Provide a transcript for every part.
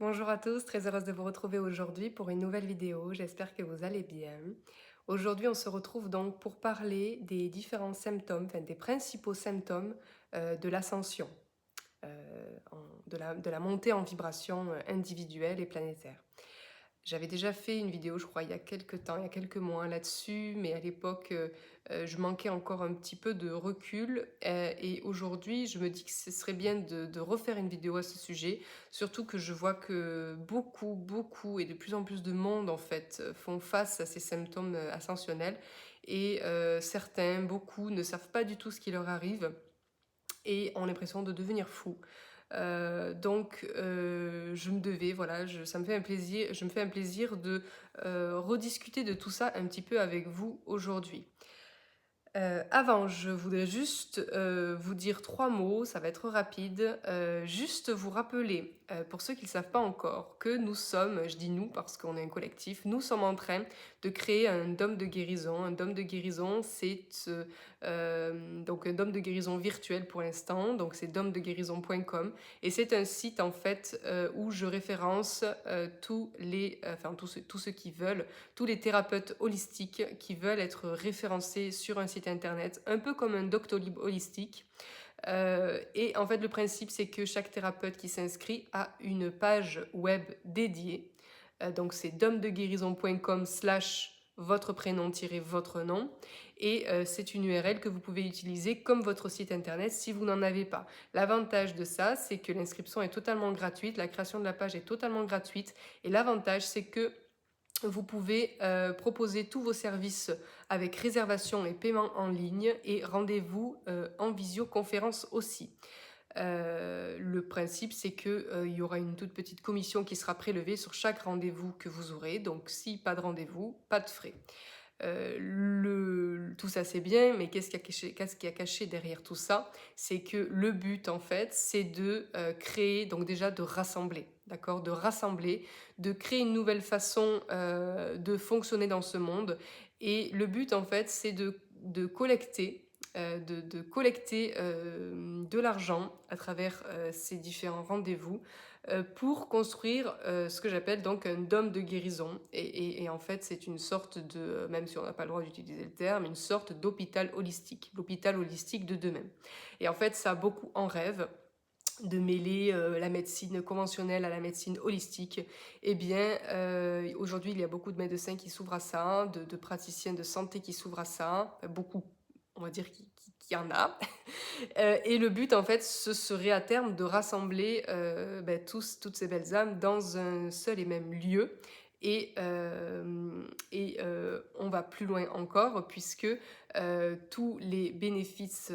Bonjour à tous, très heureuse de vous retrouver aujourd'hui pour une nouvelle vidéo, j'espère que vous allez bien. Aujourd'hui on se retrouve donc pour parler des différents symptômes, enfin des principaux symptômes de l'ascension, de la montée en vibration individuelle et planétaire. J'avais déjà fait une vidéo, je crois, il y a quelques temps, il y a quelques mois là-dessus, mais à l'époque, je manquais encore un petit peu de recul. Et aujourd'hui, je me dis que ce serait bien de refaire une vidéo à ce sujet, surtout que je vois que beaucoup et de plus en plus de monde, en fait, font face à ces symptômes ascensionnels. Et certains, beaucoup, ne savent pas du tout ce qui leur arrive et ont l'impression de devenir fous. Je me devais, voilà, ça me fait un plaisir, je me fais un plaisir de rediscuter de tout ça un petit peu avec vous aujourd'hui. Avant, je voudrais juste vous dire 3 mots, ça va être rapide. Juste vous rappeler, pour ceux qui ne le savent pas encore, que nous sommes, je dis nous parce qu'on est un collectif, nous sommes en train de créer un dôme de guérison. Un dôme de guérison, c'est donc un dôme de guérison virtuel pour l'instant, donc c'est dômedeguérison.com et c'est un site en fait où je référence tous ceux qui veulent, tous les thérapeutes holistiques qui veulent être référencés sur un site internet, un peu comme un Doctolib holistique. Et en fait, le principe, c'est que chaque thérapeute qui s'inscrit a une page web dédiée. Donc, c'est domdeguérison.com/votre prénom-votre nom. Et c'est une URL que vous pouvez utiliser comme votre site internet si vous n'en avez pas. L'avantage de ça, c'est que l'inscription est totalement gratuite, la création de la page est totalement gratuite. Et l'avantage, c'est que vous pouvez proposer tous vos services avec réservation et paiement en ligne et rendez-vous en visioconférence aussi. Le principe, c'est qu'il y aura une toute petite commission qui sera prélevée sur chaque rendez-vous que vous aurez. Donc, si pas de rendez-vous, pas de frais. Tout ça c'est bien, mais qu'est-ce qui a caché derrière tout ça? C'est que le but en fait, c'est de créer, donc déjà de rassembler, d'accord? De rassembler, de créer une nouvelle façon de fonctionner dans ce monde. Et le but en fait, c'est de collecter. De collecter de l'argent à travers ces différents rendez-vous pour construire ce que j'appelle donc un dôme de guérison. Et en fait, c'est une sorte de, même si on n'a pas le droit d'utiliser le terme, une sorte d'hôpital holistique, l'hôpital holistique de demain. Et en fait, ça a beaucoup en rêve de mêler la médecine conventionnelle à la médecine holistique. Eh bien, aujourd'hui, il y a beaucoup de médecins qui s'ouvrent à ça, de praticiens de santé qui s'ouvrent à ça, beaucoup, on va dire qu'il y en a. Et le but, en fait, ce serait à terme de rassembler toutes ces belles âmes dans un seul et même lieu. On va plus loin encore, puisque tous les bénéfices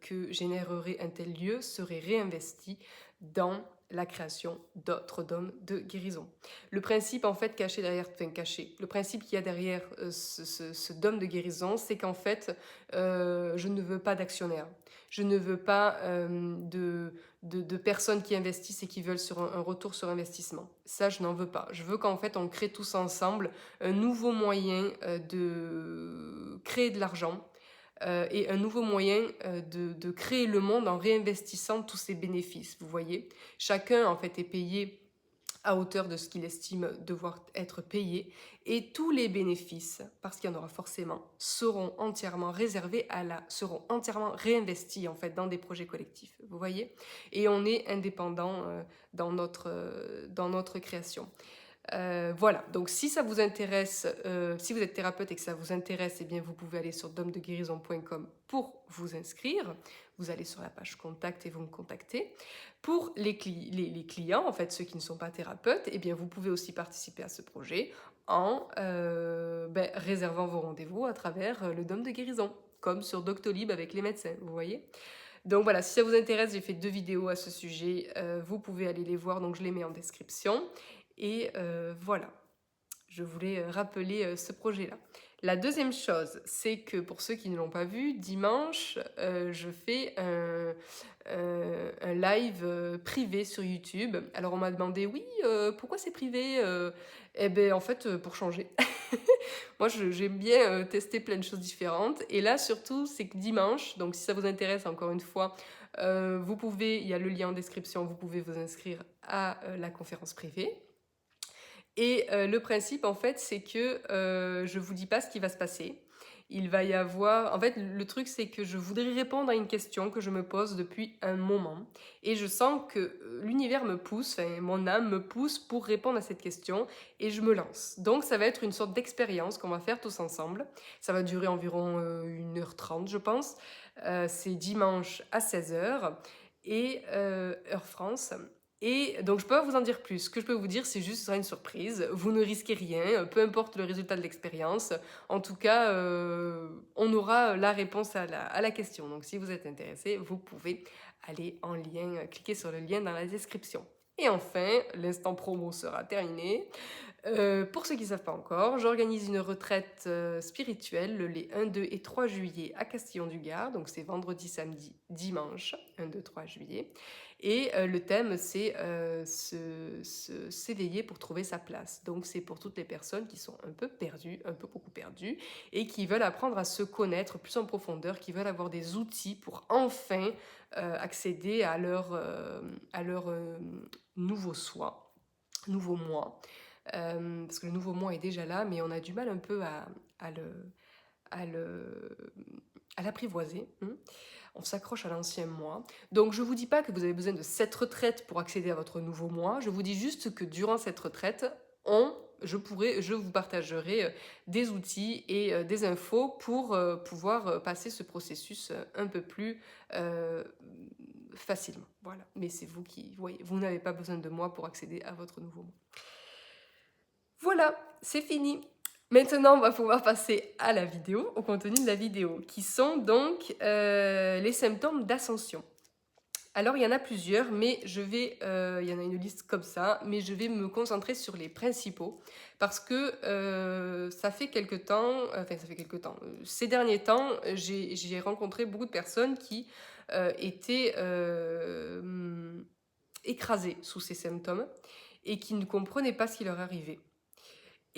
que générerait un tel lieu seraient réinvestis dans la création d'autres dômes de guérison. Le principe en fait le principe qu'il y a derrière ce dôme de guérison, c'est qu'en fait, je ne veux pas d'actionnaires. Je ne veux pas de personnes qui investissent et qui veulent un retour sur investissement. Ça, je n'en veux pas. Je veux qu'en fait, on crée tous ensemble un nouveau moyen de créer de l'argent et un nouveau moyen de créer le monde en réinvestissant tous ces bénéfices. Vous voyez, chacun en fait est payé à hauteur de ce qu'il estime devoir être payé, et tous les bénéfices, parce qu'il y en aura forcément, seront entièrement seront entièrement réinvestis en fait dans des projets collectifs. Vous voyez, et on est indépendant dans notre création. Voilà, donc si ça vous intéresse, si vous êtes thérapeute et que ça vous intéresse, eh bien vous pouvez aller sur domdeguérison.com pour vous inscrire. Vous allez sur la page contact et vous me contactez. Pour les clients, en fait ceux qui ne sont pas thérapeutes, eh bien vous pouvez aussi participer à ce projet en réservant vos rendez-vous à travers le dôme de guérison, comme sur Doctolib avec les médecins, vous voyez. Donc voilà, si ça vous intéresse, j'ai fait 2 vidéos à ce sujet, vous pouvez aller les voir, donc je les mets en description. Et voilà, je voulais rappeler ce projet-là. La deuxième chose, c'est que pour ceux qui ne l'ont pas vu, dimanche, je fais un live privé sur YouTube. Alors on m'a demandé, oui, pourquoi c'est privé Eh bien en fait, pour changer. Moi, j'aime bien tester plein de choses différentes. Et là, surtout, c'est que dimanche, donc si ça vous intéresse, encore une fois, Il y a le lien en description, vous pouvez vous inscrire à la conférence privée. Et le principe, en fait, c'est que je vous dis pas ce qui va se passer. Il va y avoir... En fait, le truc, c'est que je voudrais répondre à une question que je me pose depuis un moment. Et je sens que l'univers me pousse, enfin, mon âme me pousse pour répondre à cette question. Et je me lance. Donc, ça va être une sorte d'expérience qu'on va faire tous ensemble. Ça va durer environ 1h30, je pense. C'est dimanche à 16h. Et heure France. Et donc, je peux pas vous en dire plus. Ce que je peux vous dire, c'est juste que ce sera une surprise. Vous ne risquez rien, peu importe le résultat de l'expérience. En tout cas, on aura la réponse à la question. Donc, si vous êtes intéressé, vous pouvez aller en lien, cliquer sur le lien dans la description. Et enfin, l'instant promo sera terminé. Pour ceux qui ne savent pas encore, j'organise une retraite spirituelle les 1, 2 et 3 juillet à Castillon-du-Gard. Donc c'est vendredi, samedi, dimanche, 1, 2, 3 juillet. Et le thème, c'est s'éveiller pour trouver sa place. Donc c'est pour toutes les personnes qui sont un peu perdues, un peu beaucoup perdues, et qui veulent apprendre à se connaître plus en profondeur, qui veulent avoir des outils pour enfin accéder à leur nouveau soi, nouveau moi. Parce que le nouveau moi est déjà là, mais on a du mal un peu à l'apprivoiser. On s'accroche à l'ancien moi. Donc je ne vous dis pas que vous avez besoin de cette retraite pour accéder à votre nouveau moi. Je vous dis juste que durant cette retraite, je vous partagerai des outils et des infos pour pouvoir passer ce processus un peu plus facilement. Voilà. Mais c'est vous qui voyez. Vous n'avez pas besoin de moi pour accéder à votre nouveau moi. Voilà, c'est fini. Maintenant, on va pouvoir passer à la vidéo, au contenu de la vidéo, qui sont donc les symptômes d'ascension. Alors, il y en a plusieurs, mais il y en a une liste comme ça, mais je vais me concentrer sur les principaux, parce que ces derniers temps, j'ai rencontré beaucoup de personnes qui étaient écrasées sous ces symptômes et qui ne comprenaient pas ce qui leur arrivait.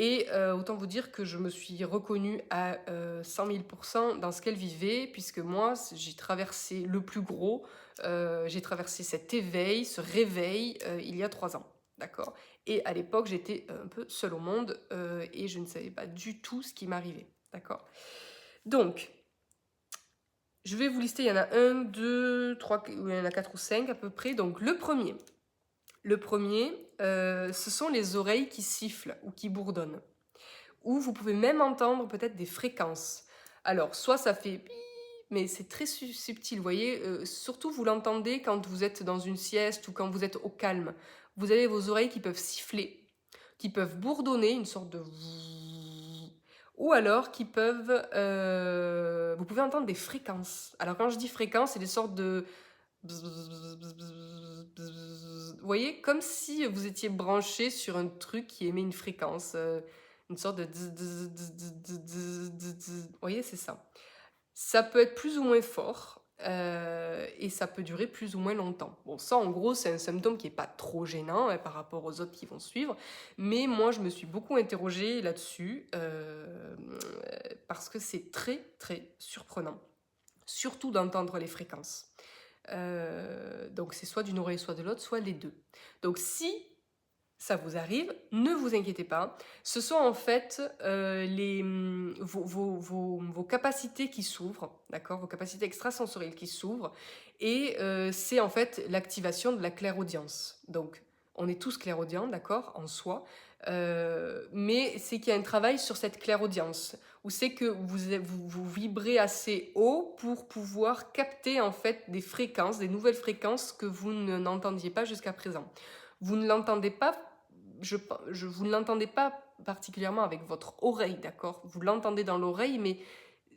Et autant vous dire que je me suis reconnue à 100 000% dans ce qu'elle vivait, puisque moi, j'ai traversé le plus gros, j'ai traversé cet éveil, ce réveil, il y a 3 ans, d'accord. Et à l'époque, j'étais un peu seule au monde et je ne savais pas du tout ce qui m'arrivait, d'accord. Donc, je vais vous lister, il y en a 1, 2, 3, il y en a 4 ou 5 à peu près. Donc, le premier, ce sont les oreilles qui sifflent ou qui bourdonnent. Ou vous pouvez même entendre peut-être des fréquences. Alors, soit ça fait pi, mais c'est très subtil, vous voyez. Surtout, vous l'entendez quand vous êtes dans une sieste ou quand vous êtes au calme. Vous avez vos oreilles qui peuvent siffler, qui peuvent bourdonner, une sorte de... Ou alors qui peuvent... Vous pouvez entendre des fréquences. Alors, quand je dis fréquences, c'est des sortes de... Vous voyez, comme si vous étiez branché sur un truc qui émet une fréquence, une sorte de... Vous voyez, c'est ça. Ça peut être plus ou moins fort et ça peut durer plus ou moins longtemps. Bon, ça, en gros, c'est un symptôme qui n'est pas trop gênant par rapport aux autres qui vont suivre, mais moi, je me suis beaucoup interrogée là-dessus parce que c'est très, très surprenant, surtout d'entendre les fréquences. Donc c'est soit d'une oreille, soit de l'autre, soit les deux. Donc si ça vous arrive, ne vous inquiétez pas. Ce sont en fait vos capacités qui s'ouvrent, d'accord, vos capacités extrasensorielles qui s'ouvrent, et c'est en fait l'activation de la clairaudience. Donc on est tous clairaudients, d'accord, en soi, mais c'est qu'il y a un travail sur cette clairaudience, où c'est que vous vibrez assez haut pour pouvoir capter en fait des fréquences, des nouvelles fréquences que vous n'entendiez pas jusqu'à présent. Vous ne l'entendez pas, vous ne l'entendez pas particulièrement avec votre oreille, d'accord? Vous l'entendez dans l'oreille, mais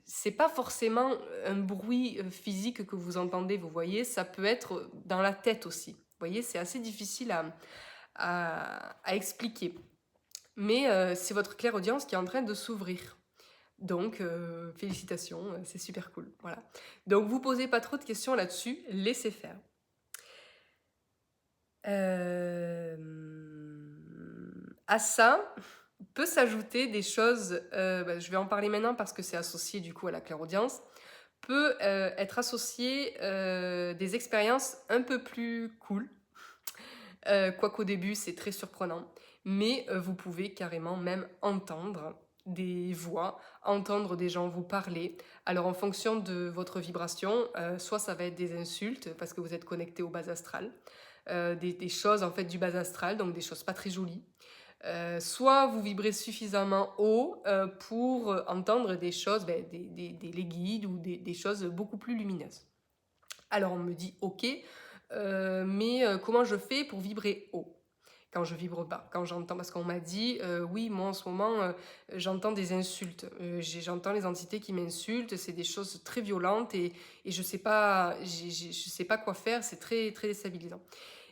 c'est pas forcément un bruit physique que vous entendez, vous voyez, ça peut être dans la tête aussi. Vous voyez, c'est assez difficile à expliquer. Mais c'est votre clairaudience qui est en train de s'ouvrir. Donc, félicitations, c'est super cool. Voilà. Donc, vous posez pas trop de questions là-dessus, laissez faire. À ça, peut s'ajouter des choses, je vais en parler maintenant parce que c'est associé du coup à la clairaudience, peut être associé des expériences un peu plus cool, quoiqu'au début c'est très surprenant, mais vous pouvez carrément même entendre des voix, entendre des gens vous parler. Alors en fonction de votre vibration, soit ça va être des insultes parce que vous êtes connecté au bas astral, des choses en fait du bas astral, donc des choses pas très jolies. Soit vous vibrez suffisamment haut pour entendre des choses, les guides ou des choses beaucoup plus lumineuses. Alors on me dit ok, mais comment je fais pour vibrer haut quand je vibre bas, quand j'entends, parce qu'on m'a dit, oui, moi en ce moment, j'entends des insultes, j'entends les entités qui m'insultent, c'est des choses très violentes et je sais pas, je sais pas quoi faire, c'est très, très déstabilisant.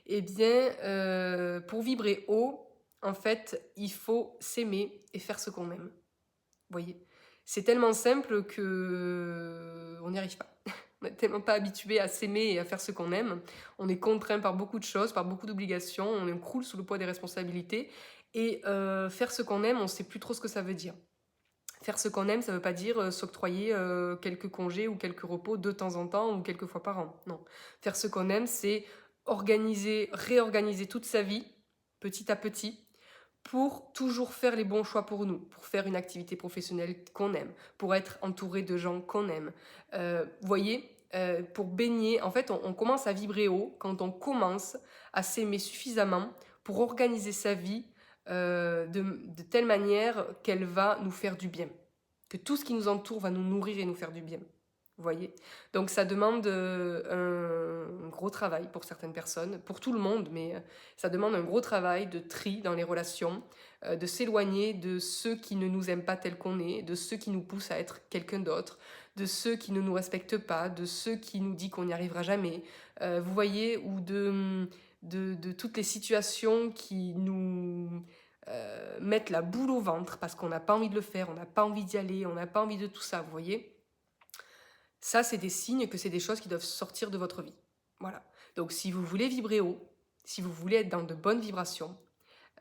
Eh bien, pour vibrer haut, en fait, il faut s'aimer et faire ce qu'on aime. Vous voyez, c'est tellement simple que on n'y arrive pas. On n'est tellement pas habitué à s'aimer et à faire ce qu'on aime. On est contraint par beaucoup de choses, par beaucoup d'obligations. On croule sous le poids des responsabilités. Et faire ce qu'on aime, on ne sait plus trop ce que ça veut dire. Faire ce qu'on aime, ça ne veut pas dire s'octroyer quelques congés ou quelques repos de temps en temps ou quelques fois par an. Non. Faire ce qu'on aime, c'est organiser, réorganiser toute sa vie, petit à petit, pour toujours faire les bons choix pour nous, pour faire une activité professionnelle qu'on aime, pour être entouré de gens qu'on aime. Vous voyez, pour baigner, en fait, on commence à vibrer haut quand on commence à s'aimer suffisamment pour organiser sa vie de telle manière qu'elle va nous faire du bien, que tout ce qui nous entoure va nous nourrir et nous faire du bien. Vous voyez, donc ça demande un gros travail pour certaines personnes, pour tout le monde, mais ça demande un gros travail de tri dans les relations, de s'éloigner de ceux qui ne nous aiment pas tel qu'on est, de ceux qui nous poussent à être quelqu'un d'autre, de ceux qui ne nous respectent pas, de ceux qui nous disent qu'on n'y arrivera jamais, vous voyez, ou de toutes les situations qui nous mettent la boule au ventre parce qu'on n'a pas envie de le faire, on n'a pas envie d'y aller, on n'a pas envie de tout ça, vous voyez. Ça, c'est des signes que c'est des choses qui doivent sortir de votre vie. Voilà. Donc, si vous voulez vibrer haut, si vous voulez être dans de bonnes vibrations,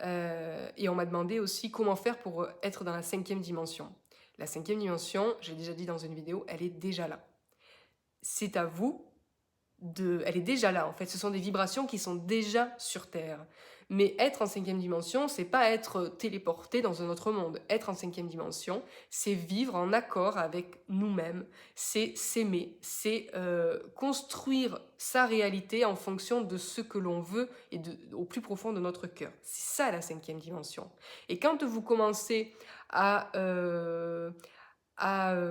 et on m'a demandé aussi comment faire pour être dans la 5e dimension. La 5e dimension, j'ai déjà dit dans une vidéo, elle est déjà là. C'est à vous elle est déjà là en fait, ce sont des vibrations qui sont déjà sur Terre. Mais être en 5e dimension, c'est pas être téléporté dans un autre monde. Être en 5e dimension, c'est vivre en accord avec nous-mêmes, c'est s'aimer, c'est construire sa réalité en fonction de ce que l'on veut et au plus profond de notre cœur. C'est ça la 5e dimension. Et quand vous commencez à à,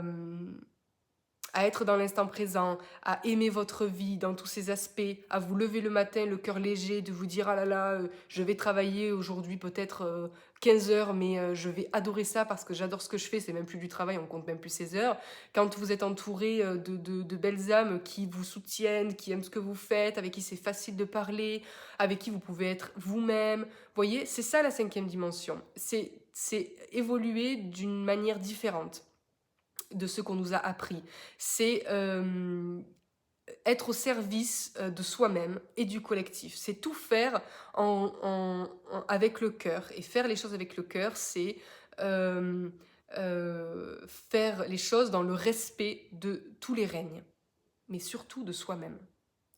à être dans l'instant présent, à aimer votre vie dans tous ses aspects, à vous lever le matin le cœur léger, de vous dire ah là là, je vais travailler aujourd'hui peut-être 15 heures, mais je vais adorer ça parce que j'adore ce que je fais, c'est même plus du travail, on compte même plus ses heures. Quand vous êtes entouré de belles âmes qui vous soutiennent, qui aiment ce que vous faites, avec qui c'est facile de parler, avec qui vous pouvez être vous-même, vous voyez, c'est ça la 5e dimension, c'est évoluer d'une manière différente de ce qu'on nous a appris. C'est être au service de soi-même et du collectif. C'est tout faire avec le cœur. Et faire les choses avec le cœur, c'est faire les choses dans le respect de tous les règnes, mais surtout de soi-même.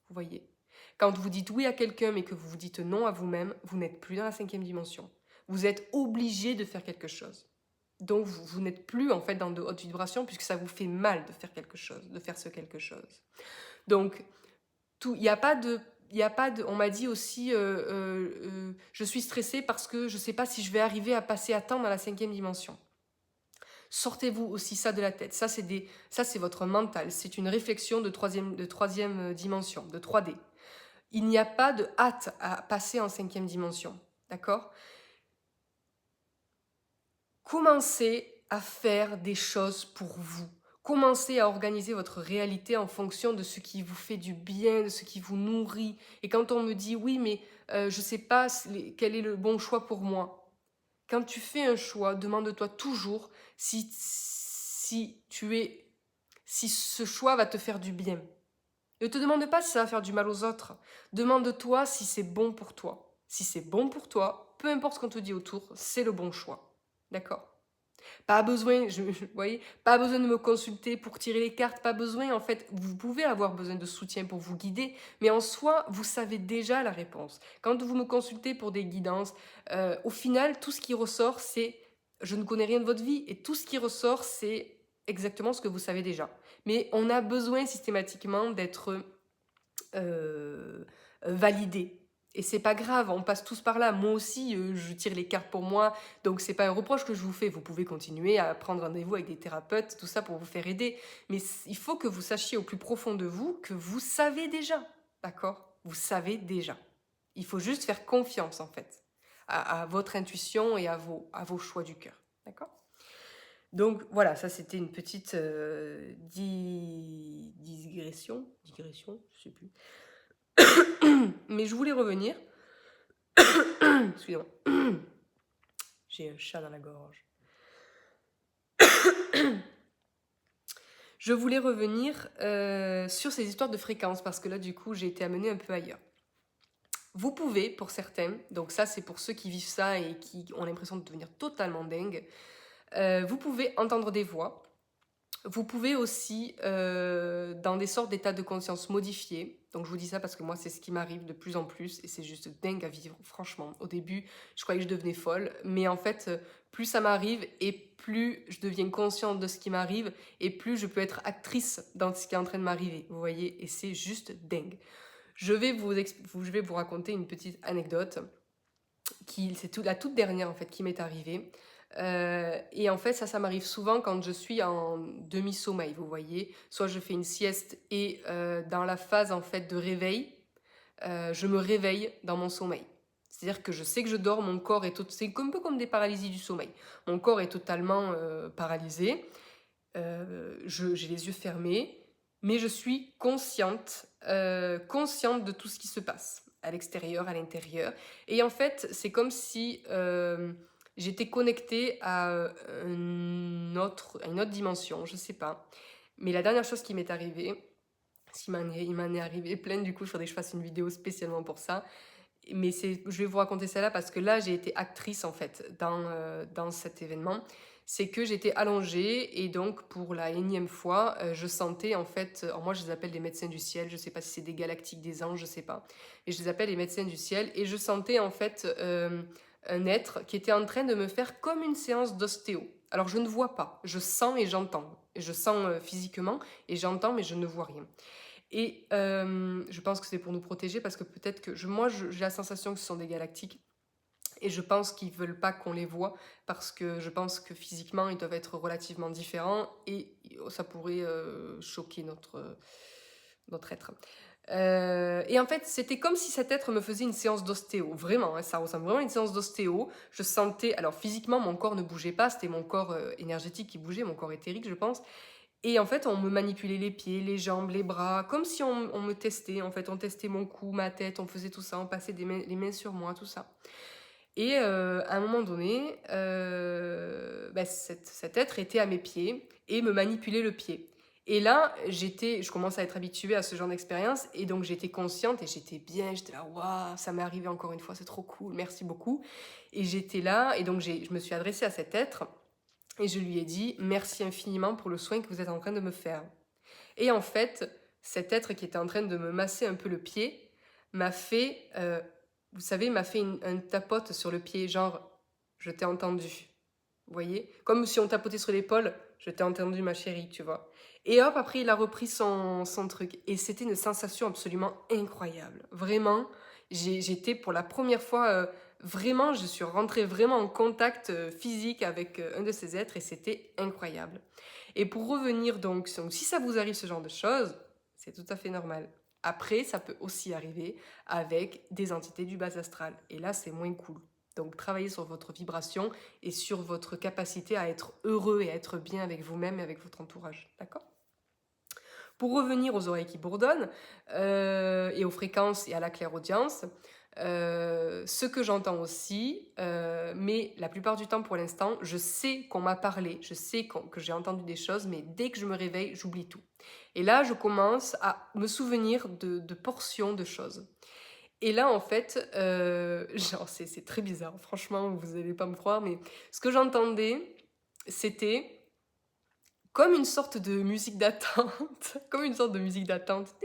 Vous voyez, quand vous dites oui à quelqu'un mais que vous vous dites non à vous-même, vous n'êtes plus dans la 5e dimension. Vous êtes obligé de faire quelque chose. Donc vous n'êtes plus en fait dans de hautes vibrations puisque ça vous fait mal de faire quelque chose, de faire ce quelque chose. Donc il n'y a pas de, on m'a dit aussi, je suis stressée parce que je ne sais pas si je vais arriver à passer à temps dans la 5e dimension. Sortez-vous aussi ça de la tête. Ça c'est votre mental. C'est une réflexion de troisième dimension, de 3D. Il n'y a pas de hâte à passer en 5e dimension. D'accord ? Commencez à faire des choses pour vous. Commencez à organiser votre réalité en fonction de ce qui vous fait du bien, de ce qui vous nourrit. Et quand on me dit oui, mais je ne sais pas quel est le bon choix pour moi. Quand tu fais un choix, demande-toi toujours si ce choix va te faire du bien. Ne te demande pas si ça va faire du mal aux autres. Demande-toi si c'est bon pour toi. Si c'est bon pour toi, peu importe ce qu'on te dit autour, c'est le bon choix. D'accord ? Pas besoin, vous voyez, pas besoin de me consulter pour tirer les cartes, pas besoin, en fait, vous pouvez avoir besoin de soutien pour vous guider, mais en soi, vous savez déjà la réponse. Quand vous me consultez pour des guidances, au final, tout ce qui ressort, c'est je ne connais rien de votre vie, et tout ce qui ressort, c'est exactement ce que vous savez déjà. Mais on a besoin systématiquement d'être validé. Et c'est pas grave, on passe tous par là. Moi aussi, je tire les cartes pour moi, donc c'est pas un reproche que je vous fais. Vous pouvez continuer à prendre rendez-vous avec des thérapeutes, tout ça pour vous faire aider. Mais il faut que vous sachiez au plus profond de vous que vous savez déjà, d'accord? Vous savez déjà. Il faut juste faire confiance en fait à votre intuition et à vos choix du cœur, d'accord? Donc voilà, ça c'était une petite digression, je sais plus. Mais je voulais revenir. Excusez-moi. J'ai un chat dans la gorge. Je voulais revenir sur ces histoires de fréquences parce que là, du coup, j'ai été amenée un peu ailleurs. Vous pouvez, pour certains, donc ça c'est pour ceux qui vivent ça et qui ont l'impression de devenir totalement dingues, vous pouvez entendre des voix. Vous pouvez aussi, dans des sortes d'états de conscience modifiés, donc je vous dis ça parce que moi c'est ce qui m'arrive de plus en plus et c'est juste dingue à vivre, franchement. Au début, je croyais que je devenais folle, mais en fait, plus ça m'arrive et plus je deviens consciente de ce qui m'arrive et plus je peux être actrice dans ce qui est en train de m'arriver, vous voyez, et c'est juste dingue. Je vais vous raconter une petite anecdote c'est la toute dernière en fait qui m'est arrivée. Et en fait, ça m'arrive souvent quand je suis en demi-sommeil, vous voyez. Soit je fais une sieste et dans la phase en fait de réveil, je me réveille dans mon sommeil. C'est-à-dire que je sais que je dors, mon corps est c'est un peu comme des paralysies du sommeil. Mon corps est totalement paralysé, j'ai les yeux fermés, mais je suis consciente, consciente de tout ce qui se passe, à l'extérieur, à l'intérieur. Et en fait, c'est comme si j'étais connectée à une autre dimension, je sais pas. Mais la dernière chose qui m'est arrivée, il m'en est arrivé plein, du coup, il faudrait que je fasse une vidéo spécialement pour ça. Mais je vais vous raconter celle-là parce que là, j'ai été actrice en fait dans cet événement. C'est que j'étais allongée et donc pour la énième fois, je sentais en fait, alors moi je les appelle des médecins du ciel, je sais pas si c'est des galactiques, des anges, je sais pas, mais je les appelle les médecins du ciel et je sentais en fait un être qui était en train de me faire comme une séance d'ostéo. Alors je ne vois pas, je sens et j'entends. Je sens physiquement et j'entends mais je ne vois rien. Et je pense que c'est pour nous protéger parce que peut-être que moi j'ai la sensation que ce sont des galactiques et je pense qu'ils veulent pas qu'on les voit parce que je pense que physiquement ils doivent être relativement différents et ça pourrait choquer notre être. Et en fait, c'était comme si cet être me faisait une séance d'ostéo, vraiment, hein, ça ressemble vraiment à une séance d'ostéo. Je sentais, alors physiquement, mon corps ne bougeait pas, c'était mon corps énergétique qui bougeait, mon corps éthérique, je pense. Et en fait, on me manipulait les pieds, les jambes, les bras, comme si on me testait. En fait, on testait mon cou, ma tête, on faisait tout ça, on passait les mains sur moi, tout ça. Et à un moment donné, cet être était à mes pieds et me manipulait le pied. Et là, je commence à être habituée à ce genre d'expérience et donc j'étais consciente et j'étais bien, j'étais là, waouh, ça m'est arrivé encore une fois, c'est trop cool, merci beaucoup. Et j'étais là et donc je me suis adressée à cet être et je lui ai dit merci infiniment pour le soin que vous êtes en train de me faire. Et en fait, cet être qui était en train de me masser un peu le pied m'a fait, vous savez, m'a fait un tapote sur le pied, genre, je t'ai entendu. Vous voyez? Comme si on tapotait sur l'épaule, je t'ai entendu ma chérie, tu vois. Et hop, après, il a repris son truc. Et c'était une sensation absolument incroyable. Vraiment, j'étais pour la première fois, vraiment, je suis rentrée vraiment en contact physique avec un de ces êtres et c'était incroyable. Et pour revenir donc, si ça vous arrive ce genre de choses, c'est tout à fait normal. Après, ça peut aussi arriver avec des entités du bas astral. Et là, c'est moins cool. Donc, travaillez sur votre vibration et sur votre capacité à être heureux et à être bien avec vous-même et avec votre entourage. D'accord ? Pour revenir aux oreilles qui bourdonnent et aux fréquences et à la clairaudience, ce que j'entends aussi, mais la plupart du temps pour l'instant, je sais qu'on m'a parlé, je sais que j'ai entendu des choses, mais dès que je me réveille, j'oublie tout. Et là, je commence à me souvenir de portions de choses. Et là, en fait, genre, c'est très bizarre, franchement, vous n'allez pas me croire, mais ce que j'entendais, c'était comme une sorte de musique d'attente, comme une sorte de musique d'attente.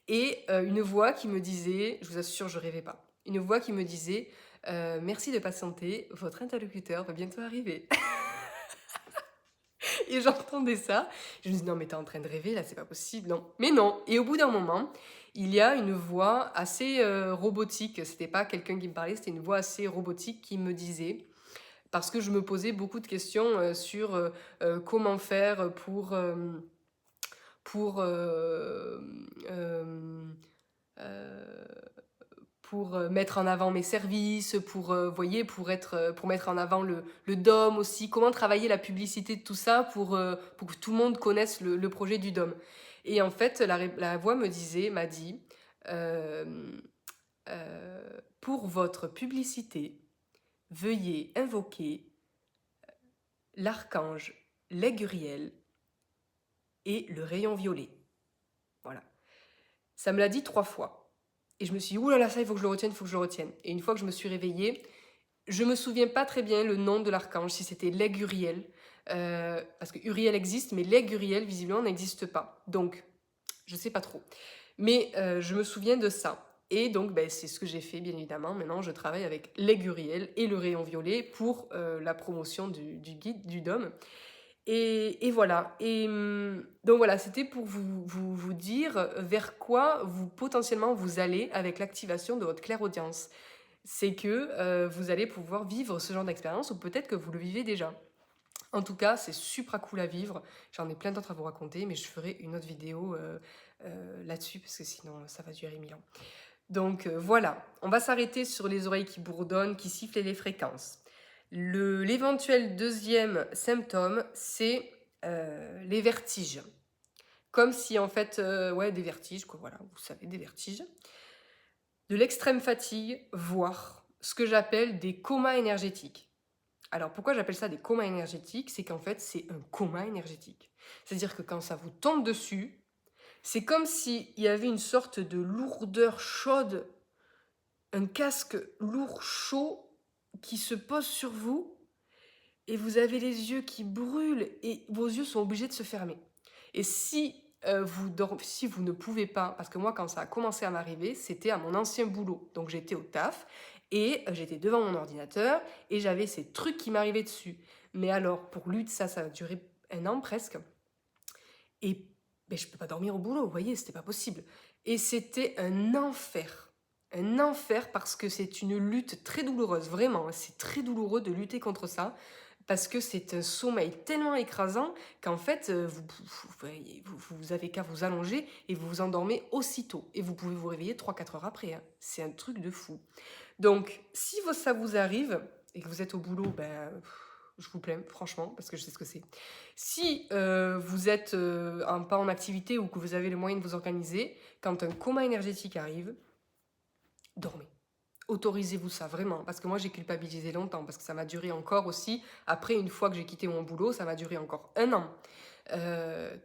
Et une voix qui me disait, je vous assure, je rêvais pas, une voix qui me disait merci de patienter, votre interlocuteur va bientôt arriver. Et j'entendais ça, je me dis non mais t'es en train de rêver là, c'est pas possible, non. Mais non, et au bout d'un moment, il y a une voix assez robotique, c'était pas quelqu'un qui me parlait, c'était une voix assez robotique qui me disait, parce que je me posais beaucoup de questions sur comment faire pour, euh, pour mettre en avant mes services, voyez, pour mettre en avant le DOM aussi, comment travailler la publicité de tout ça pour que tout le monde connaisse le projet du DOM. Et en fait, la voix m'a dit, euh, pour votre publicité, veuillez invoquer l'archange l'Aiguriel et le rayon violet. Voilà. Ça me l'a dit 3 fois. Et je me suis dit, oulala, ça, il faut que je le retienne, il faut que je le retienne. Et une fois que je me suis réveillée, je me souviens pas très bien le nom de l'archange, si c'était l'Aiguriel. Parce que Uriel existe, mais l'Aiguriel, visiblement, n'existe pas. Donc, je sais pas trop. Mais je me souviens de ça. Et donc, ben, c'est ce que j'ai fait, bien évidemment. Maintenant, je travaille avec l'Aiguriel et le rayon violet pour la promotion du guide, du DOM. Et voilà. Et donc voilà, c'était pour vous dire vers quoi vous potentiellement vous allez avec l'activation de votre clairaudience. C'est que vous allez pouvoir vivre ce genre d'expérience ou peut-être que vous le vivez déjà. En tout cas, c'est super cool à vivre. J'en ai plein d'autres à vous raconter, mais je ferai une autre vidéo là-dessus parce que sinon ça va durer 1000 ans. Donc voilà, on va s'arrêter sur les oreilles qui bourdonnent, qui sifflent les fréquences. L'éventuel deuxième symptôme, c'est les vertiges. Comme si en fait, ouais, des vertiges, quoi, voilà, vous savez, des vertiges. De l'extrême fatigue, voire ce que j'appelle des comas énergétiques. Alors pourquoi j'appelle ça des comas énergétiques? C'est qu'en fait, c'est un coma énergétique. C'est-à-dire que quand ça vous tombe dessus, c'est comme s'il y avait une sorte de lourdeur chaude, un casque lourd, chaud, qui se pose sur vous, et vous avez les yeux qui brûlent, et vos yeux sont obligés de se fermer. Et si si vous ne pouvez pas, parce que moi quand ça a commencé à m'arriver, c'était à mon ancien boulot. Donc j'étais au taf, et j'étais devant mon ordinateur, et j'avais ces trucs qui m'arrivaient dessus. Mais alors, pour lui, ça a duré 1 an presque. Et ben, je ne peux pas dormir au boulot, vous voyez, c'était pas possible. Et c'était un enfer. Un enfer parce que c'est une lutte très douloureuse, vraiment. C'est très douloureux de lutter contre ça parce que c'est un sommeil tellement écrasant qu'en fait, vous avez qu'à vous allonger et vous vous endormez aussitôt. Et vous pouvez vous réveiller 3-4 heures après. Hein. C'est un truc de fou. Donc, si ça vous arrive et que vous êtes au boulot, ben, je vous plains, franchement, parce que je sais ce que c'est. Si vous êtes pas en activité ou que vous avez les moyens de vous organiser, quand un coma énergétique arrive, dormez. Autorisez-vous ça, vraiment. Parce que moi, j'ai culpabilisé longtemps, parce que ça m'a duré encore aussi, après, une fois que j'ai quitté mon boulot, ça m'a duré encore 1 an.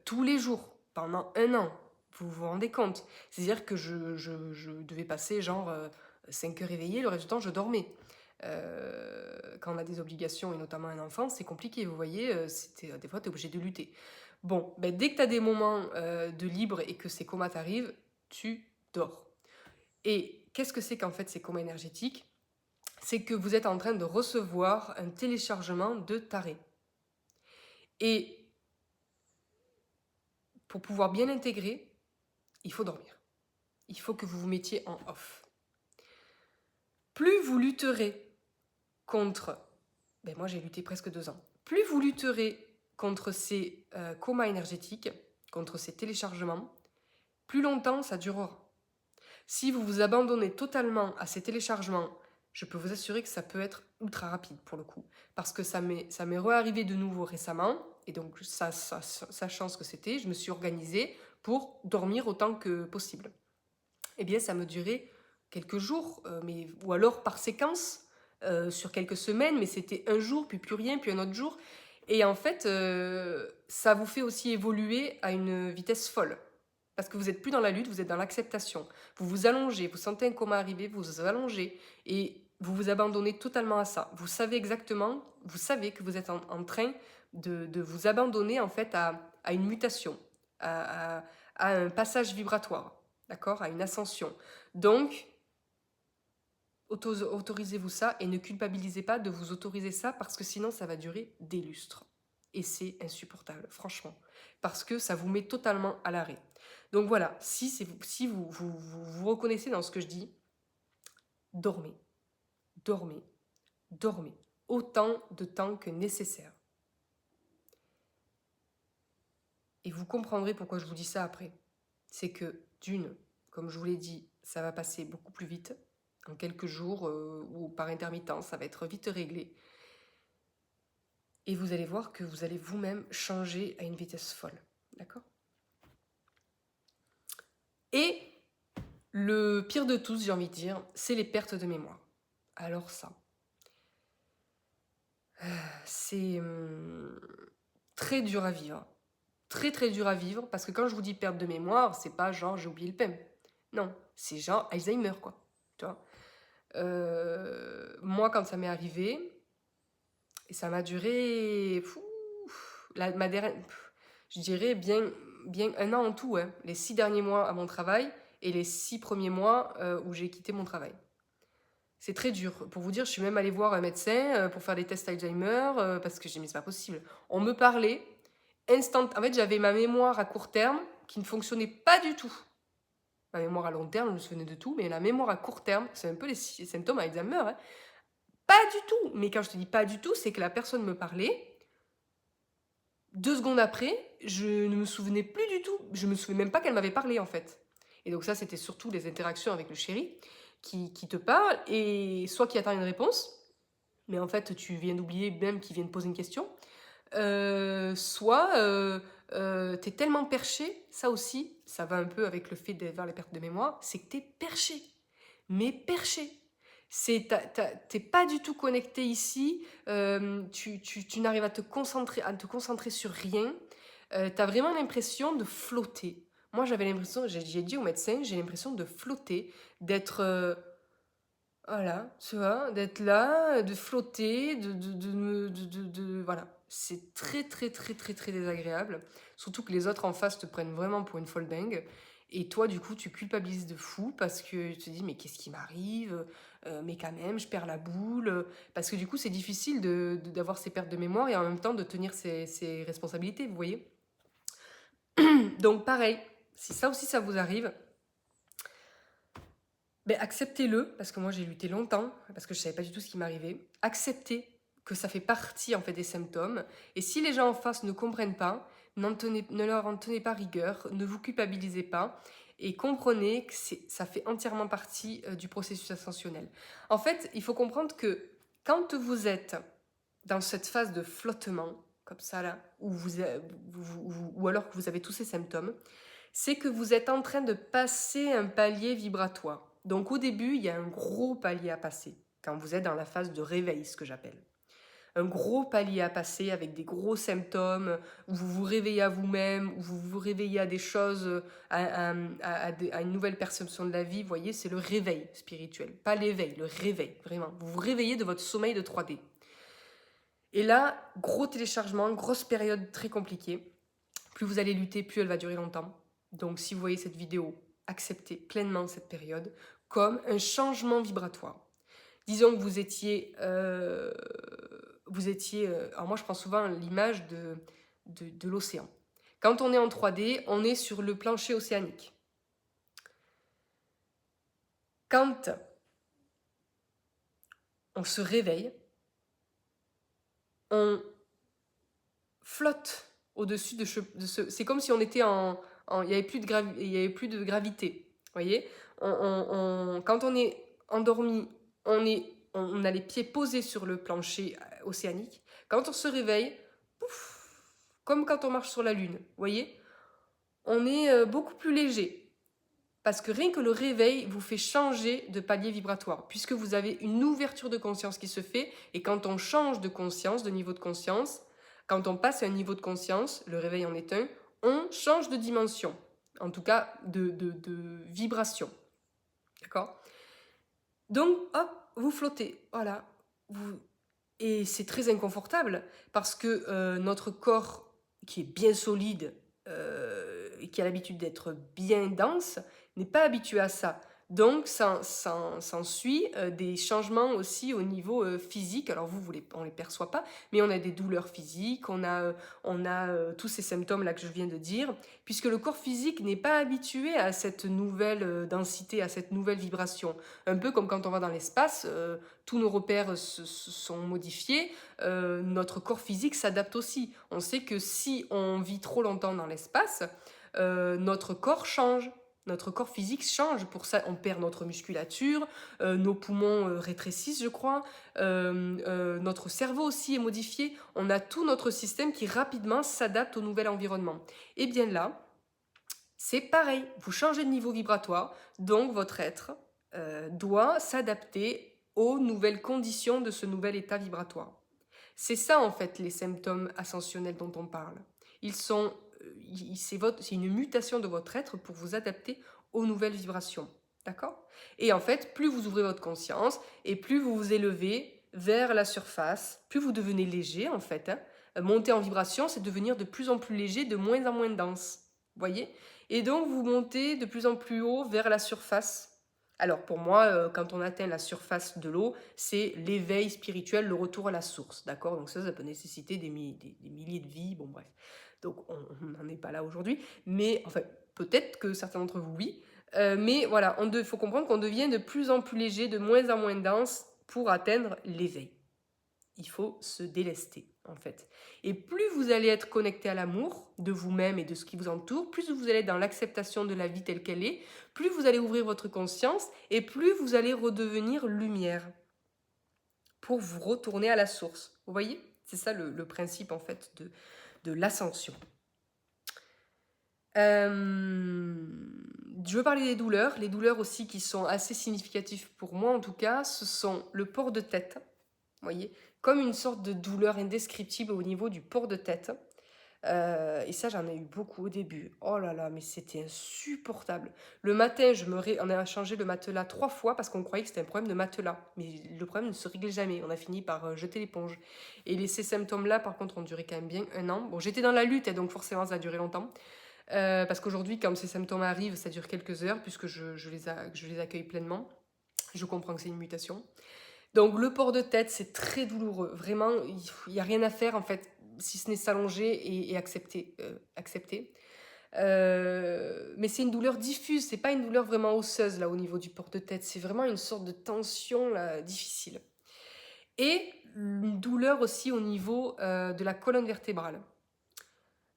Tous les jours, pendant 1 an. Vous vous rendez compte? C'est-à-dire que je devais passer genre 5 heures éveillée, le reste du temps, je dormais. Quand on a des obligations, et notamment un enfant, c'est compliqué, vous voyez, des fois, tu es obligé de lutter. Bon, ben, dès que tu as des moments de libre et que ces comas t'arrivent, tu dors. Et qu'est-ce que c'est qu'en fait ces comas énergétiques? C'est que vous êtes en train de recevoir un téléchargement de taré. Et pour pouvoir bien intégrer, il faut dormir. Il faut que vous vous mettiez en off. Plus vous lutterez contre... Ben moi j'ai lutté presque 2 ans. Plus vous lutterez contre ces comas énergétiques, contre ces téléchargements, plus longtemps ça durera. Si vous vous abandonnez totalement à ces téléchargements, je peux vous assurer que ça peut être ultra rapide pour le coup. Parce que ça m'est re-arrivé de nouveau récemment, et donc sachant ce que c'était, je me suis organisée pour dormir autant que possible. Eh bien, ça me durait quelques jours, ou alors par séquence, sur quelques semaines, mais c'était un jour, puis plus rien, puis un autre jour. Et en fait, ça vous fait aussi évoluer à une vitesse folle. Parce que vous n'êtes plus dans la lutte, vous êtes dans l'acceptation. Vous vous allongez, vous sentez un coma arriver, vous vous allongez. Et vous vous abandonnez totalement à ça. Vous savez exactement, vous savez que vous êtes en train de vous abandonner en fait à une mutation, à, à- à un passage vibratoire, d'accord, à une ascension. Donc, autorisez-vous ça et ne culpabilisez pas de vous autoriser ça parce que sinon ça va durer des lustres. Et c'est insupportable, franchement, parce que ça vous met totalement à l'arrêt. Donc voilà, si vous reconnaissez dans ce que je dis, dormez, dormez, dormez, autant de temps que nécessaire. Et vous comprendrez pourquoi je vous dis ça après. C'est que, d'une, comme je vous l'ai dit, ça va passer beaucoup plus vite. En quelques jours ou par intermittence, ça va être vite réglé. Et vous allez voir que vous allez vous-même changer à une vitesse folle. D'accord? Et le pire de tous, j'ai envie de dire, c'est les pertes de mémoire. Alors ça, c'est très dur à vivre. Très très dur à vivre parce que quand je vous dis perte de mémoire, c'est pas genre j'ai oublié le PEM. Non, c'est genre Alzheimer quoi. Tu vois. Moi quand ça m'est arrivé, et ça m'a duré ma dernière, je dirais bien un an en tout, hein, les 6 derniers mois à mon travail et les 6 premiers mois où j'ai quitté mon travail. C'est très dur. Pour vous dire, je suis même allée voir un médecin pour faire des tests Alzheimer parce que j'ai dit, mais c'est pas possible. On me parlait, en fait, j'avais ma mémoire à court terme qui ne fonctionnait pas du tout. Ma mémoire à long terme, je me souvenais de tout, mais la mémoire à court terme, c'est un peu les symptômes Alzheimer. Hein. Pas du tout. Mais quand je te dis pas du tout, c'est que la personne me parlait. 2 secondes après, je ne me souvenais plus du tout. Je me souvenais même pas qu'elle m'avait parlé en fait. Et donc ça, c'était surtout les interactions avec le chéri qui te parle et soit qui attend une réponse, mais en fait tu viens d'oublier même qu'il vient de poser une question, soit t'es tellement perché, ça aussi, ça va un peu avec le fait d'avoir les pertes de mémoire, c'est que t'es perché, mais perché. T'es pas du tout connecté ici, tu n'arrives à te concentrer sur rien, t'as vraiment l'impression de flotter. Moi j'avais l'impression, j'ai dit au médecin, j'ai l'impression de flotter, d'être... voilà, tu vois, d'être là, de flotter, voilà. C'est très, très, très, très, très désagréable. Surtout que les autres en face te prennent vraiment pour une folle dingue. Et toi, du coup, tu culpabilises de fou parce que tu te dis, mais qu'est-ce qui m'arrive? Mais quand même, je perds la boule. Parce que du coup, c'est difficile d'avoir ces pertes de mémoire et en même temps de tenir ses responsabilités, vous voyez? Donc, pareil, si ça aussi, ça vous arrive, ben, acceptez-le, parce que moi j'ai lutté longtemps, parce que je savais pas du tout ce qui m'arrivait. Acceptez que ça fait partie en fait des symptômes. Et si les gens en face ne comprennent pas, ne leur en tenez pas rigueur, ne vous culpabilisez pas et comprenez que ça fait entièrement partie du processus ascensionnel. En fait, il faut comprendre que quand vous êtes dans cette phase de flottement, comme ça là, ou alors que vous avez tous ces symptômes, c'est que vous êtes en train de passer un palier vibratoire. Donc au début, il y a un gros palier à passer, quand vous êtes dans la phase de réveil, ce que j'appelle. Un gros palier à passer avec des gros symptômes, où vous vous réveillez à vous-même, où vous vous réveillez à des choses, à une nouvelle perception de la vie. Vous voyez, c'est le réveil spirituel, pas l'éveil, le réveil, vraiment. Vous vous réveillez de votre sommeil de 3D. Et là, gros téléchargement, grosse période très compliquée. Plus vous allez lutter, plus elle va durer longtemps. Donc si vous voyez cette vidéo, acceptez pleinement cette période comme un changement vibratoire. Disons que alors moi je prends souvent l'image de l'océan. Quand on est en 3D, on est sur le plancher océanique. Quand on se réveille, on flotte au-dessus de ce... C'est comme si on était il n'y avait plus de gravité. Vous voyez, quand on est endormi, on a les pieds posés sur le plancher océanique. Quand on se réveille, pouf, comme quand on marche sur la lune, vous voyez, on est beaucoup plus léger. Parce que rien que le réveil vous fait changer de palier vibratoire, puisque vous avez une ouverture de conscience qui se fait, et quand on change de conscience, de niveau de conscience, quand on passe à un niveau de conscience, le réveil en est un, on change de dimension, en tout cas de vibration. D'accord ? Donc, hop, vous flottez. Voilà. Et c'est très inconfortable parce que notre corps, qui est bien solide et qui a l'habitude d'être bien dense, n'est pas habitué à ça. Donc, ça s'ensuit des changements aussi au niveau physique. Alors, on ne les perçoit pas, mais on a des douleurs physiques, on a tous ces symptômes-là que je viens de dire, puisque le corps physique n'est pas habitué à cette nouvelle densité, à cette nouvelle vibration. Un peu comme quand on va dans l'espace, tous nos repères sont modifiés, notre corps physique s'adapte aussi. On sait que si on vit trop longtemps dans l'espace, notre corps change. Notre corps physique change, pour ça on perd notre musculature, nos poumons rétrécissent je crois, notre cerveau aussi est modifié, on a tout notre système qui rapidement s'adapte au nouvel environnement. Et bien là, c'est pareil, vous changez de niveau vibratoire, donc votre être doit s'adapter aux nouvelles conditions de ce nouvel état vibratoire. C'est ça en fait les symptômes ascensionnels dont on parle. C'est une mutation de votre être pour vous adapter aux nouvelles vibrations. D'accord? Et en fait, plus vous ouvrez votre conscience et plus vous vous élevez vers la surface, plus vous devenez léger en fait. Monter en vibration, c'est devenir de plus en plus léger, de moins en moins dense. Vous voyez? Et donc vous montez de plus en plus haut vers la surface. Alors pour moi, quand on atteint la surface de l'eau, c'est l'éveil spirituel, le retour à la source, d'accord? Donc ça peut nécessiter des milliers de vies, bon bref. Donc on n'en est pas là aujourd'hui, mais enfin peut-être que certains d'entre vous oui. Mais voilà, il faut comprendre qu'on devient de plus en plus léger, de moins en moins dense pour atteindre l'éveil. Il faut se délester en fait. Et plus vous allez être connecté à l'amour de vous-même et de ce qui vous entoure, plus vous allez être dans l'acceptation de la vie telle qu'elle est, plus vous allez ouvrir votre conscience et plus vous allez redevenir lumière pour vous retourner à la source. Vous voyez? C'est ça le principe en fait de l'ascension. Je veux parler des douleurs. Les douleurs aussi qui sont assez significatives pour moi en tout cas, ce sont le port de tête. Vous voyez, comme une sorte de douleur indescriptible au niveau du port de tête. Et ça, j'en ai eu beaucoup au début. Oh là là, mais c'était insupportable. Le matin, on a changé le matelas 3 fois parce qu'on croyait que c'était un problème de matelas. Mais le problème ne se réglait jamais. On a fini par jeter l'éponge. Et ces symptômes-là, par contre, ont duré quand même bien 1 an. Bon, j'étais dans la lutte, donc forcément, ça a duré longtemps. Parce qu'aujourd'hui, quand ces symptômes arrivent, ça dure quelques heures puisque je les accueille pleinement. Je comprends que c'est une mutation. Donc le port de tête, c'est très douloureux. Vraiment, il n'y a rien à faire en fait, si ce n'est s'allonger et accepter. Mais c'est une douleur diffuse, c'est pas une douleur vraiment osseuse là au niveau du port de tête. C'est vraiment une sorte de tension là, difficile. Et une douleur aussi au niveau de la colonne vertébrale.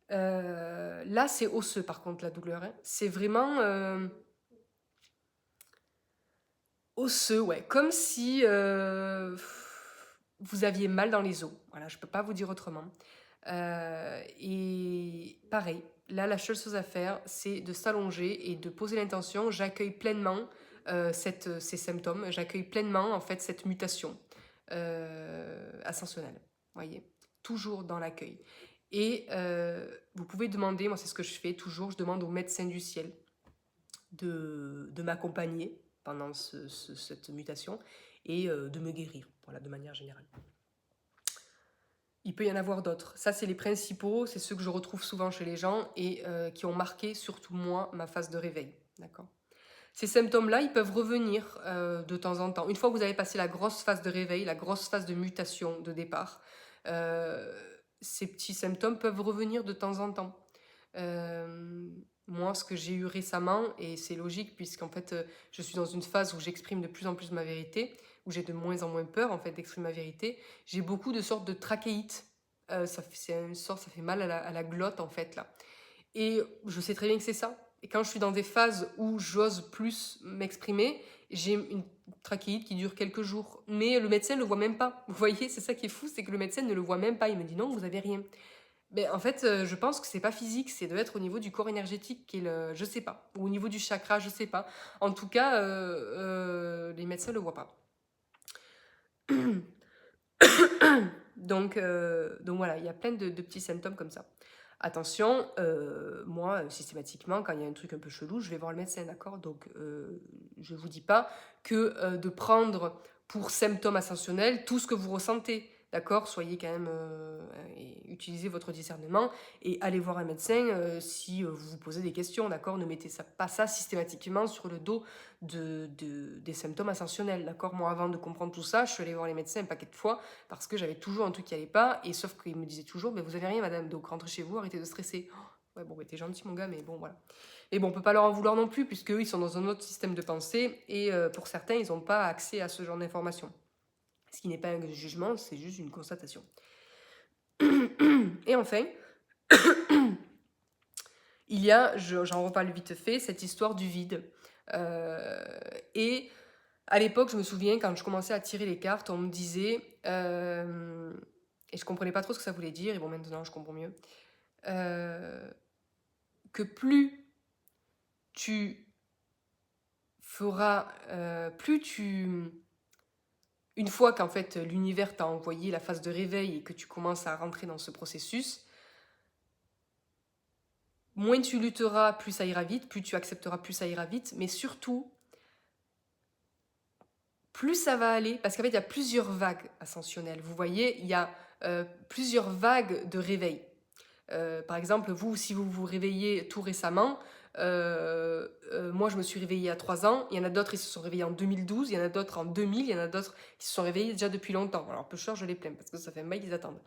Là, c'est osseux par contre la douleur. Hein. C'est vraiment osseux, ouais. Comme si vous aviez mal dans les os. Voilà, je peux pas vous dire autrement. Et pareil, là, la seule chose à faire, c'est de s'allonger et de poser l'intention. J'accueille pleinement ces symptômes. J'accueille pleinement, en fait, cette mutation ascensionnelle. Voyez, toujours dans l'accueil. Et vous pouvez demander, moi c'est ce que je fais toujours, je demande au médecin du ciel de m'accompagner pendant cette mutation et de me guérir, voilà, de manière générale. Il peut y en avoir d'autres. Ça, c'est les principaux, c'est ceux que je retrouve souvent chez les gens et qui ont marqué, surtout moi, ma phase de réveil. D'accord. Ces symptômes-là, ils peuvent revenir de temps en temps. Une fois que vous avez passé la grosse phase de réveil, la grosse phase de mutation de départ, ces petits symptômes peuvent revenir de temps en temps. Moi, ce que j'ai eu récemment, et c'est logique puisqu'en fait, je suis dans une phase où j'exprime de plus en plus ma vérité, où j'ai de moins en moins peur en fait d'exprimer ma vérité, j'ai beaucoup de sortes de trachéites. Ça fait mal à la glotte en fait là. Et je sais très bien que c'est ça. Et quand je suis dans des phases où j'ose plus m'exprimer, j'ai une trachéite qui dure quelques jours. Mais le médecin ne le voit même pas. Vous voyez, c'est ça qui est fou, c'est que le médecin ne le voit même pas. Il me dit non, vous avez rien. Mais en fait, je pense que c'est pas physique, c'est doit être au niveau du corps énergétique, je sais pas, ou au niveau du chakra, je sais pas. En tout cas, les médecins le voient pas. Donc voilà, il y a plein de petits symptômes comme ça. attention, moi, systématiquement, quand il y a un truc un peu chelou, je vais voir le médecin, d'accord? Donc, je ne vous dis pas que de prendre pour symptômes ascensionnels tout ce que vous ressentez, d'accord? Soyez quand même, et utilisez votre discernement et allez voir un médecin si vous vous posez des questions, d'accord? Ne mettez pas ça systématiquement sur le dos des symptômes ascensionnels, d'accord? Moi, avant de comprendre tout ça, je suis allée voir les médecins un paquet de fois parce que j'avais toujours un truc qui allait pas, et sauf qu'ils me disaient toujours, mais vous avez rien, madame, donc rentrez chez vous, arrêtez de stresser. Oh, ouais, bon, t'es gentil, mon gars, mais bon, voilà. Et bon, on peut pas leur en vouloir non plus, puisque eux, ils sont dans un autre système de pensée, et pour certains, ils n'ont pas accès à ce genre d'informations. Ce qui n'est pas un jugement, c'est juste une constatation. Et enfin, il y a, j'en reparle vite fait, cette histoire du vide. Et à l'époque, je me souviens, quand je commençais à tirer les cartes, on me disait, et je comprenais pas trop ce que ça voulait dire, et bon, maintenant, je comprends mieux, que plus tu feras, une fois qu'en fait l'univers t'a envoyé la phase de réveil et que tu commences à rentrer dans ce processus, moins tu lutteras, plus ça ira vite, plus tu accepteras, plus ça ira vite, mais surtout, plus ça va aller, parce qu'en fait, il y a plusieurs vagues ascensionnelles. Vous voyez, il y a plusieurs vagues de réveil. Par exemple, vous, si vous vous réveillez tout récemment, moi je me suis réveillée à 3 ans, il y en a d'autres qui se sont réveillés en 2012, il y en a d'autres en 2000, il y en a d'autres qui se sont réveillés déjà depuis longtemps. Alors peu cher, je les plains, parce que ça fait un bail qu'ils attendent.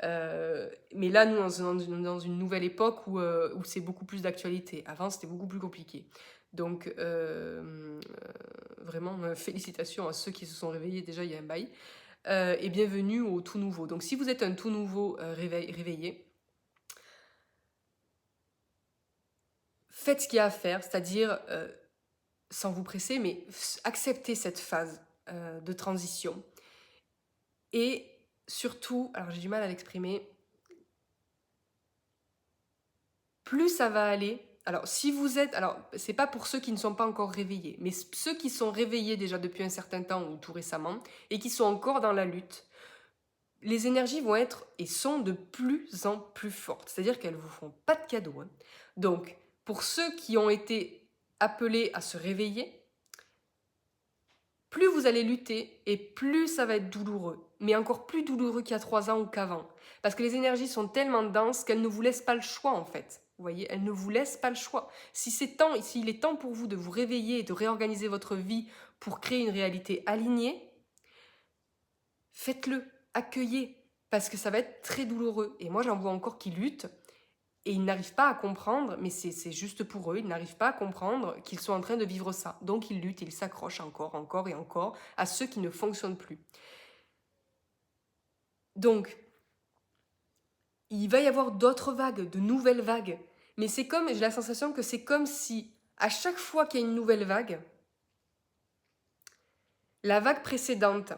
Mais là, nous, dans une nouvelle époque où c'est beaucoup plus d'actualité. Avant, c'était beaucoup plus compliqué. Donc, vraiment, félicitations à ceux qui se sont réveillés déjà il y a un bail. Et bienvenue au tout nouveau. Donc, si vous êtes un tout nouveau réveillé, faites ce qu'il y a à faire, c'est-à-dire, sans vous presser, mais acceptez cette phase de transition. Et surtout, alors j'ai du mal à l'exprimer, plus ça va aller. Alors, si vous êtes... Alors, c'est pas pour ceux qui ne sont pas encore réveillés, mais ceux qui sont réveillés déjà depuis un certain temps ou tout récemment et qui sont encore dans la lutte, les énergies vont être et sont de plus en plus fortes. C'est-à-dire qu'elles vous font pas de cadeaux. Hein. Donc, pour ceux qui ont été appelés à se réveiller, plus vous allez lutter et plus ça va être douloureux. Mais encore plus douloureux qu'il y a 3 ans ou qu'avant. Parce que les énergies sont tellement denses qu'elles ne vous laissent pas le choix en fait. Vous voyez, elles ne vous laissent pas le choix. S'il est temps pour vous de vous réveiller et de réorganiser votre vie pour créer une réalité alignée, faites-le, accueillez, parce que ça va être très douloureux. Et moi, j'en vois encore qui luttent et ils n'arrivent pas à comprendre, mais c'est juste pour eux, ils n'arrivent pas à comprendre qu'ils sont en train de vivre ça. Donc ils luttent, ils s'accrochent encore et encore à ceux qui ne fonctionnent plus. Donc, il va y avoir d'autres vagues, de nouvelles vagues. Mais j'ai la sensation que c'est comme si, à chaque fois qu'il y a une nouvelle vague, la vague précédente,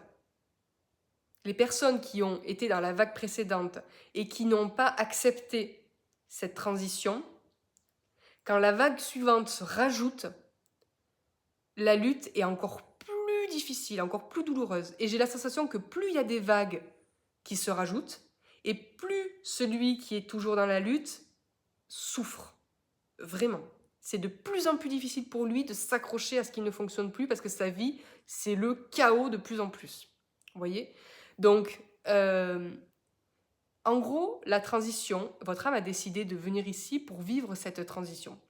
les personnes qui ont été dans la vague précédente et qui n'ont pas accepté cette transition, quand la vague suivante se rajoute, la lutte est encore plus difficile, encore plus douloureuse. Et j'ai la sensation que plus il y a des vagues qui se rajoutent, et plus celui qui est toujours dans la lutte souffre. Vraiment. C'est de plus en plus difficile pour lui de s'accrocher à ce qui ne fonctionne plus parce que sa vie, c'est le chaos de plus en plus. Vous voyez ? Donc, en gros, la transition, votre âme a décidé de venir ici pour vivre cette transition.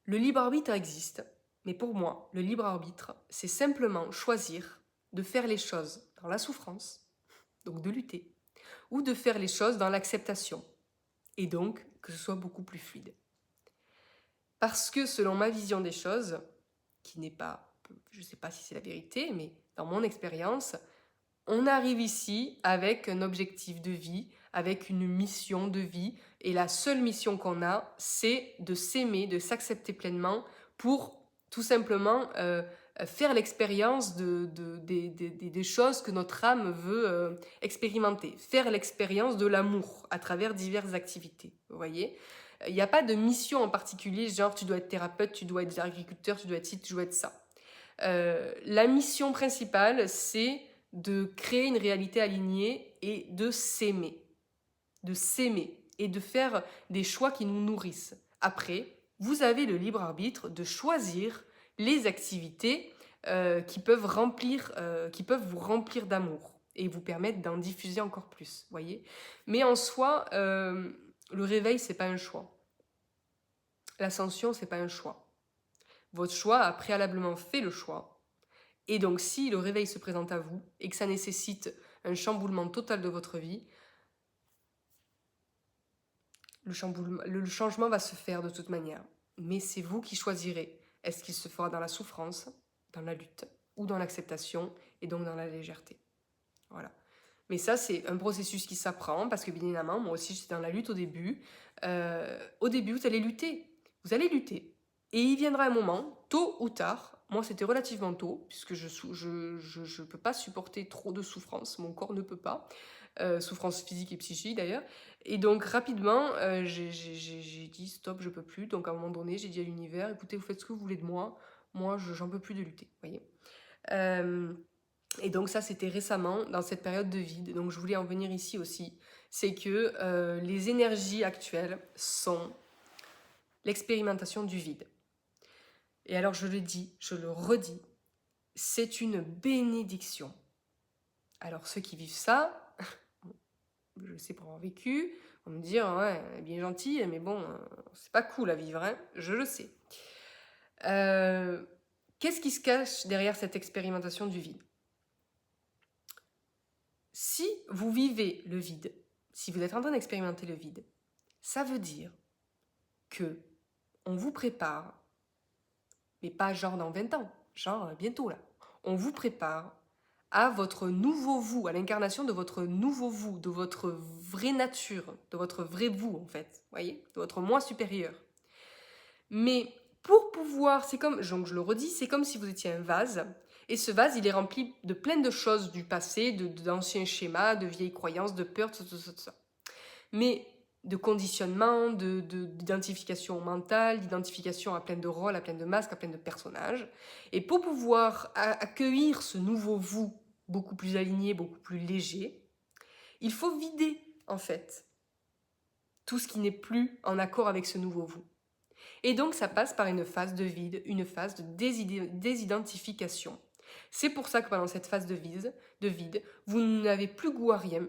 Le libre arbitre existe, mais pour moi, le libre arbitre, c'est simplement choisir de faire les choses dans la souffrance, donc de lutter, ou de faire les choses dans l'acceptation, et donc que ce soit beaucoup plus fluide. Parce que selon ma vision des choses, qui n'est pas, je ne sais pas si c'est la vérité, mais dans mon expérience, on arrive ici avec un objectif de vie, avec une mission de vie, et la seule mission qu'on a, c'est de s'aimer, de s'accepter pleinement pour tout simplement faire l'expérience des choses que notre âme veut expérimenter, faire l'expérience de l'amour à travers diverses activités, vous voyez ? Il n'y a pas de mission en particulier, genre tu dois être thérapeute, tu dois être agriculteur, tu dois être ci, tu dois être ça. La mission principale, c'est de créer une réalité alignée et de s'aimer. de s'aimer et de faire des choix qui nous nourrissent. Après, vous avez le libre arbitre de choisir les activités qui peuvent vous remplir d'amour et vous permettre d'en diffuser encore plus, voyez. Mais en soi, le réveil, c'est pas un choix. L'ascension, c'est pas un choix. Votre choix a préalablement fait le choix. Et donc, si le réveil se présente à vous et que ça nécessite un chamboulement total de votre vie, le changement va se faire de toute manière. Mais c'est vous qui choisirez. Est-ce qu'il se fera dans la souffrance, dans la lutte, ou dans l'acceptation, et donc dans la légèreté. Voilà. Mais ça, c'est un processus qui s'apprend, parce que bien évidemment, moi aussi, j'étais dans la lutte au début. Au début, vous allez lutter. Vous allez lutter. Et il viendra un moment, tôt ou tard, moi c'était relativement tôt, puisque je peux pas supporter trop de souffrance, mon corps ne peut pas, souffrance physique et psychique d'ailleurs. Et donc rapidement, j'ai dit stop, je peux plus. Donc à un moment donné, j'ai dit à l'univers, écoutez, vous faites ce que vous voulez de moi, moi j'en peux plus de lutter, voyez. Et donc ça, c'était récemment, dans cette période de vide. Donc je voulais en venir ici aussi. C'est que les énergies actuelles sont l'expérimentation du vide. Et alors je le dis, je le redis, c'est une bénédiction. Alors ceux qui vivent ça, je sais pour avoir vécu, vont me dire, ouais, elle est bien gentille, mais bon, c'est pas cool à vivre, hein, je le sais. Qu'est-ce qui se cache derrière cette expérimentation du vide ? Si vous vivez le vide, si vous êtes en train d'expérimenter le vide, ça veut dire que on vous prépare, mais pas genre dans 20 ans, genre bientôt là, on vous prépare à votre nouveau vous, à l'incarnation de votre nouveau vous, de votre vraie nature, de votre vrai vous en fait, voyez, de votre moi supérieur. Mais pour pouvoir, c'est comme, donc je le redis, c'est comme si vous étiez un vase, et ce vase, il est rempli de plein de choses du passé, d'anciens schémas, de vieilles croyances, de peurs, tout ça. Mais de conditionnement, d'identification mentale, d'identification à plein de rôles, à plein de masques, à plein de personnages. Et pour pouvoir accueillir ce nouveau vous, beaucoup plus aligné, beaucoup plus léger, il faut vider, en fait, tout ce qui n'est plus en accord avec ce nouveau vous. Et donc, ça passe par une phase de vide, une phase de désidentification. C'est pour ça que pendant cette phase de vide, vous n'avez plus goût à rien,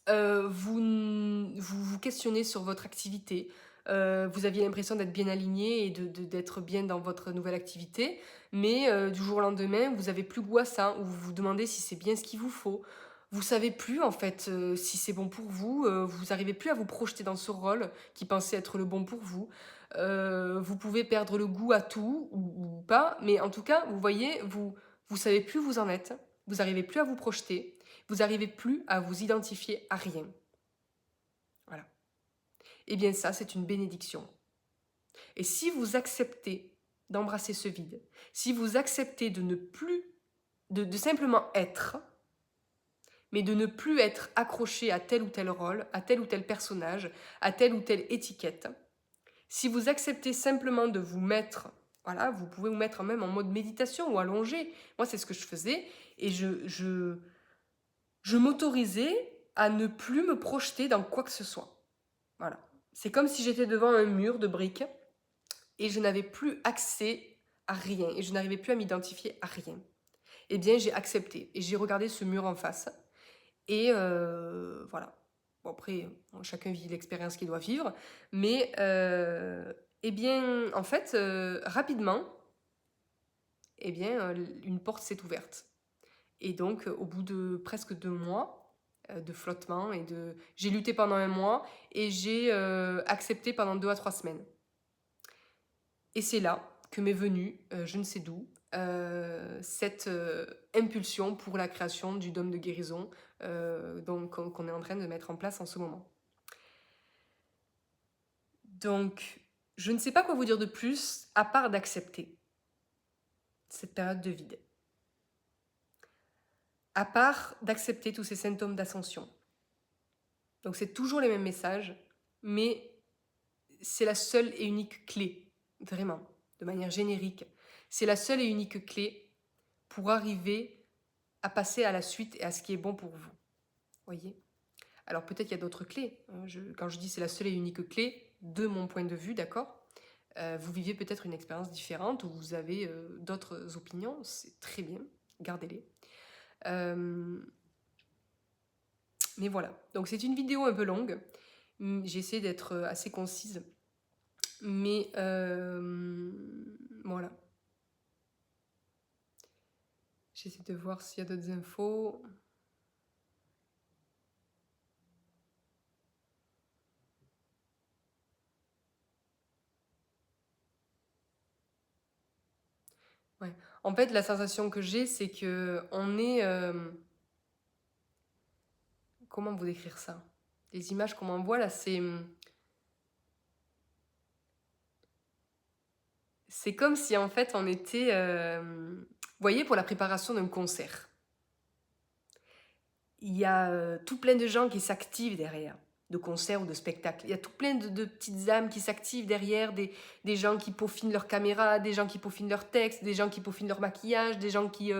vous questionnez sur votre activité, vous aviez l'impression d'être bien aligné et d'être bien dans votre nouvelle activité, mais du jour au lendemain, vous n'avez plus goût à ça, ou vous vous demandez si c'est bien ce qu'il vous faut. Vous savez plus en fait si c'est bon pour vous, vous n'arrivez plus à vous projeter dans ce rôle qui pensait être le bon pour vous. Vous pouvez perdre le goût à tout ou pas, mais en tout cas, vous voyez, vous savez plus où vous en êtes, vous n'arrivez plus à vous projeter. Vous n'arrivez plus à vous identifier à rien. Voilà. Eh bien ça, c'est une bénédiction. Et si vous acceptez d'embrasser ce vide, si vous acceptez de ne plus, de simplement être, mais de ne plus être accroché à tel ou tel rôle, à tel ou tel personnage, à telle ou telle étiquette, si vous acceptez simplement de vous mettre, voilà, vous pouvez vous mettre même en mode méditation ou allongé. Moi, c'est ce que je faisais et je m'autorisais à ne plus me projeter dans quoi que ce soit. Voilà. C'est comme si j'étais devant un mur de briques et je n'avais plus accès à rien et je n'arrivais plus à m'identifier à rien. Eh bien, j'ai accepté et j'ai regardé ce mur en face et voilà. Bon, après, chacun vit l'expérience qu'il doit vivre, mais eh bien, en fait, rapidement, eh bien, une porte s'est ouverte. Et donc, au bout de presque 2 mois de flottement, j'ai lutté pendant 1 mois et j'ai accepté pendant 2 à 3 semaines. Et c'est là que m'est venue, je ne sais d'où, cette impulsion pour la création du dôme de guérison qu'on est en train de mettre en place en ce moment. Donc, je ne sais pas quoi vous dire de plus, à part d'accepter cette période de vide. À part d'accepter tous ces symptômes d'ascension. Donc c'est toujours les mêmes messages, mais c'est la seule et unique clé, vraiment, de manière générique. C'est la seule et unique clé pour arriver à passer à la suite et à ce qui est bon pour vous. Voyez ? Alors peut-être qu'il y a d'autres clés. Quand je dis c'est la seule et unique clé, de mon point de vue, d'accord, vous viviez peut-être une expérience différente ou vous avez d'autres opinions, c'est très bien, gardez-les. Mais voilà, donc c'est une vidéo un peu longue, j'essaie d'être assez concise, mais voilà. J'essaie de voir s'il y a d'autres infos. Ouais. En fait, la sensation que j'ai, c'est que on est... comment vous décrire ça? Les images qu'on m'envoie là, c'est comme si en fait on était... vous voyez, pour la préparation d'un concert, il y a tout plein de gens qui s'activent derrière, de concerts ou de spectacles. Il y a tout plein de petites âmes qui s'activent derrière, des gens qui peaufinent leur caméra, des gens qui peaufinent leur texte, des gens qui peaufinent leur maquillage, des gens qui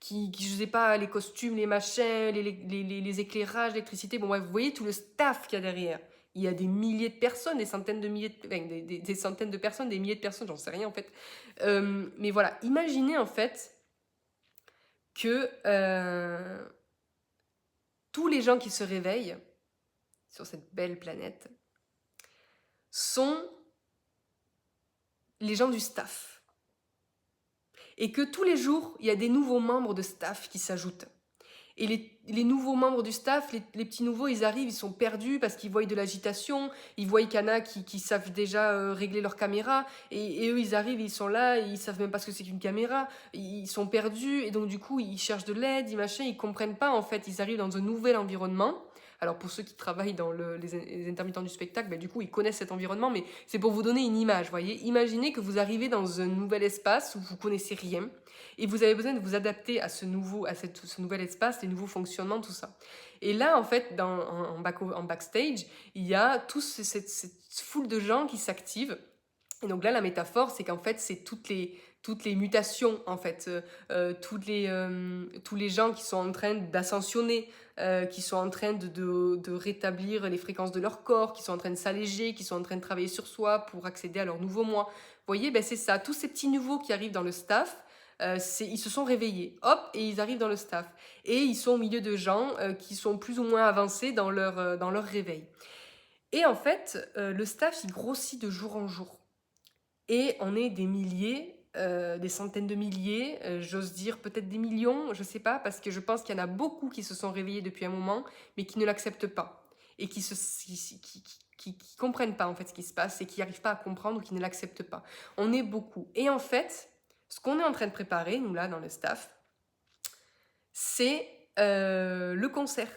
je sais pas, les costumes, les machins, les éclairages, l'électricité. Bon, bref, vous voyez tout le staff qu'il y a derrière. Il y a des milliers de personnes, des centaines de milliers, des centaines de personnes, des milliers de personnes, j'en sais rien en fait. Mais voilà, imaginez en fait que tous les gens qui se réveillent sur cette belle planète sont les gens du staff. Et que tous les jours, il y a des nouveaux membres de staff qui s'ajoutent. Et les nouveaux membres du staff, les petits nouveaux, ils arrivent, ils sont perdus parce qu'ils voient de l'agitation, ils voient qu'il y en a qui savent déjà régler leur caméra, et eux, ils arrivent, ils sont là, ils savent même pas ce que c'est qu'une caméra, ils sont perdus, et donc du coup, ils cherchent de l'aide, ils comprennent pas, en fait, ils arrivent dans un nouvel environnement. Alors pour ceux qui travaillent dans les intermittents du spectacle, du coup ils connaissent cet environnement, mais c'est pour vous donner une image, voyez. Imaginez que vous arrivez dans un nouvel espace où vous connaissez rien, et vous avez besoin de vous adapter à ce nouvel espace, les nouveaux fonctionnements, tout ça. Et là, en fait, en backstage, il y a cette foule de gens qui s'activent. Et donc là, la métaphore, c'est qu'en fait, c'est toutes les mutations, en fait, tous les gens qui sont en train d'ascensionner, qui sont en train de rétablir les fréquences de leur corps, qui sont en train de s'alléger, qui sont en train de travailler sur soi pour accéder à leur nouveau moi. Vous voyez, c'est ça, tous ces petits nouveaux qui arrivent dans le staff, ils se sont réveillés, hop, et ils arrivent dans le staff. Et ils sont au milieu de gens qui sont plus ou moins avancés dans leur réveil. Et en fait, le staff, il grossit de jour en jour. Et on est des milliers, des centaines de milliers, j'ose dire peut-être des millions, je sais pas, parce que je pense qu'il y en a beaucoup qui se sont réveillés depuis un moment, mais qui ne l'acceptent pas. Et qui comprennent pas en fait ce qui se passe et qui n'arrivent pas à comprendre ou qui ne l'acceptent pas. On est beaucoup. Et en fait, ce qu'on est en train de préparer, nous là, dans le staff, c'est le concert.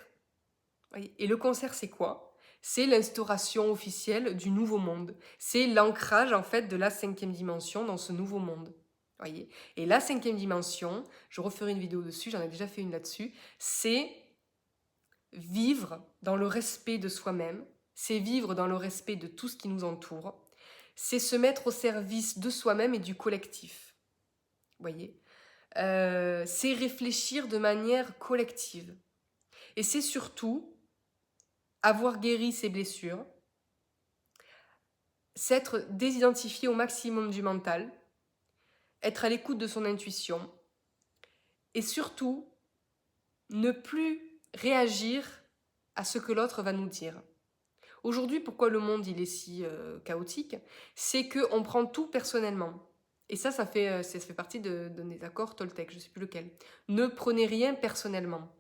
Et le concert, c'est quoi? C'est l'instauration officielle du nouveau monde. C'est l'ancrage, en fait, de la 5e dimension dans ce nouveau monde. Voyez. Et la 5e dimension, je referai une vidéo dessus, j'en ai déjà fait une là-dessus, c'est vivre dans le respect de soi-même, c'est vivre dans le respect de tout ce qui nous entoure, c'est se mettre au service de soi-même et du collectif. Voyez. C'est réfléchir de manière collective. Et c'est surtout avoir guéri ses blessures, s'être désidentifié au maximum du mental, être à l'écoute de son intuition et surtout ne plus réagir à ce que l'autre va nous dire. Aujourd'hui, pourquoi le monde il est si chaotique, c'est qu'on prend tout personnellement. Et ça fait partie des accords Toltec, je ne sais plus lequel. Ne prenez rien personnellement.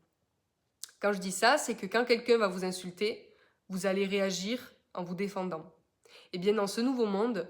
Quand je dis ça, c'est que quand quelqu'un va vous insulter, vous allez réagir en vous défendant. Et bien dans ce nouveau monde,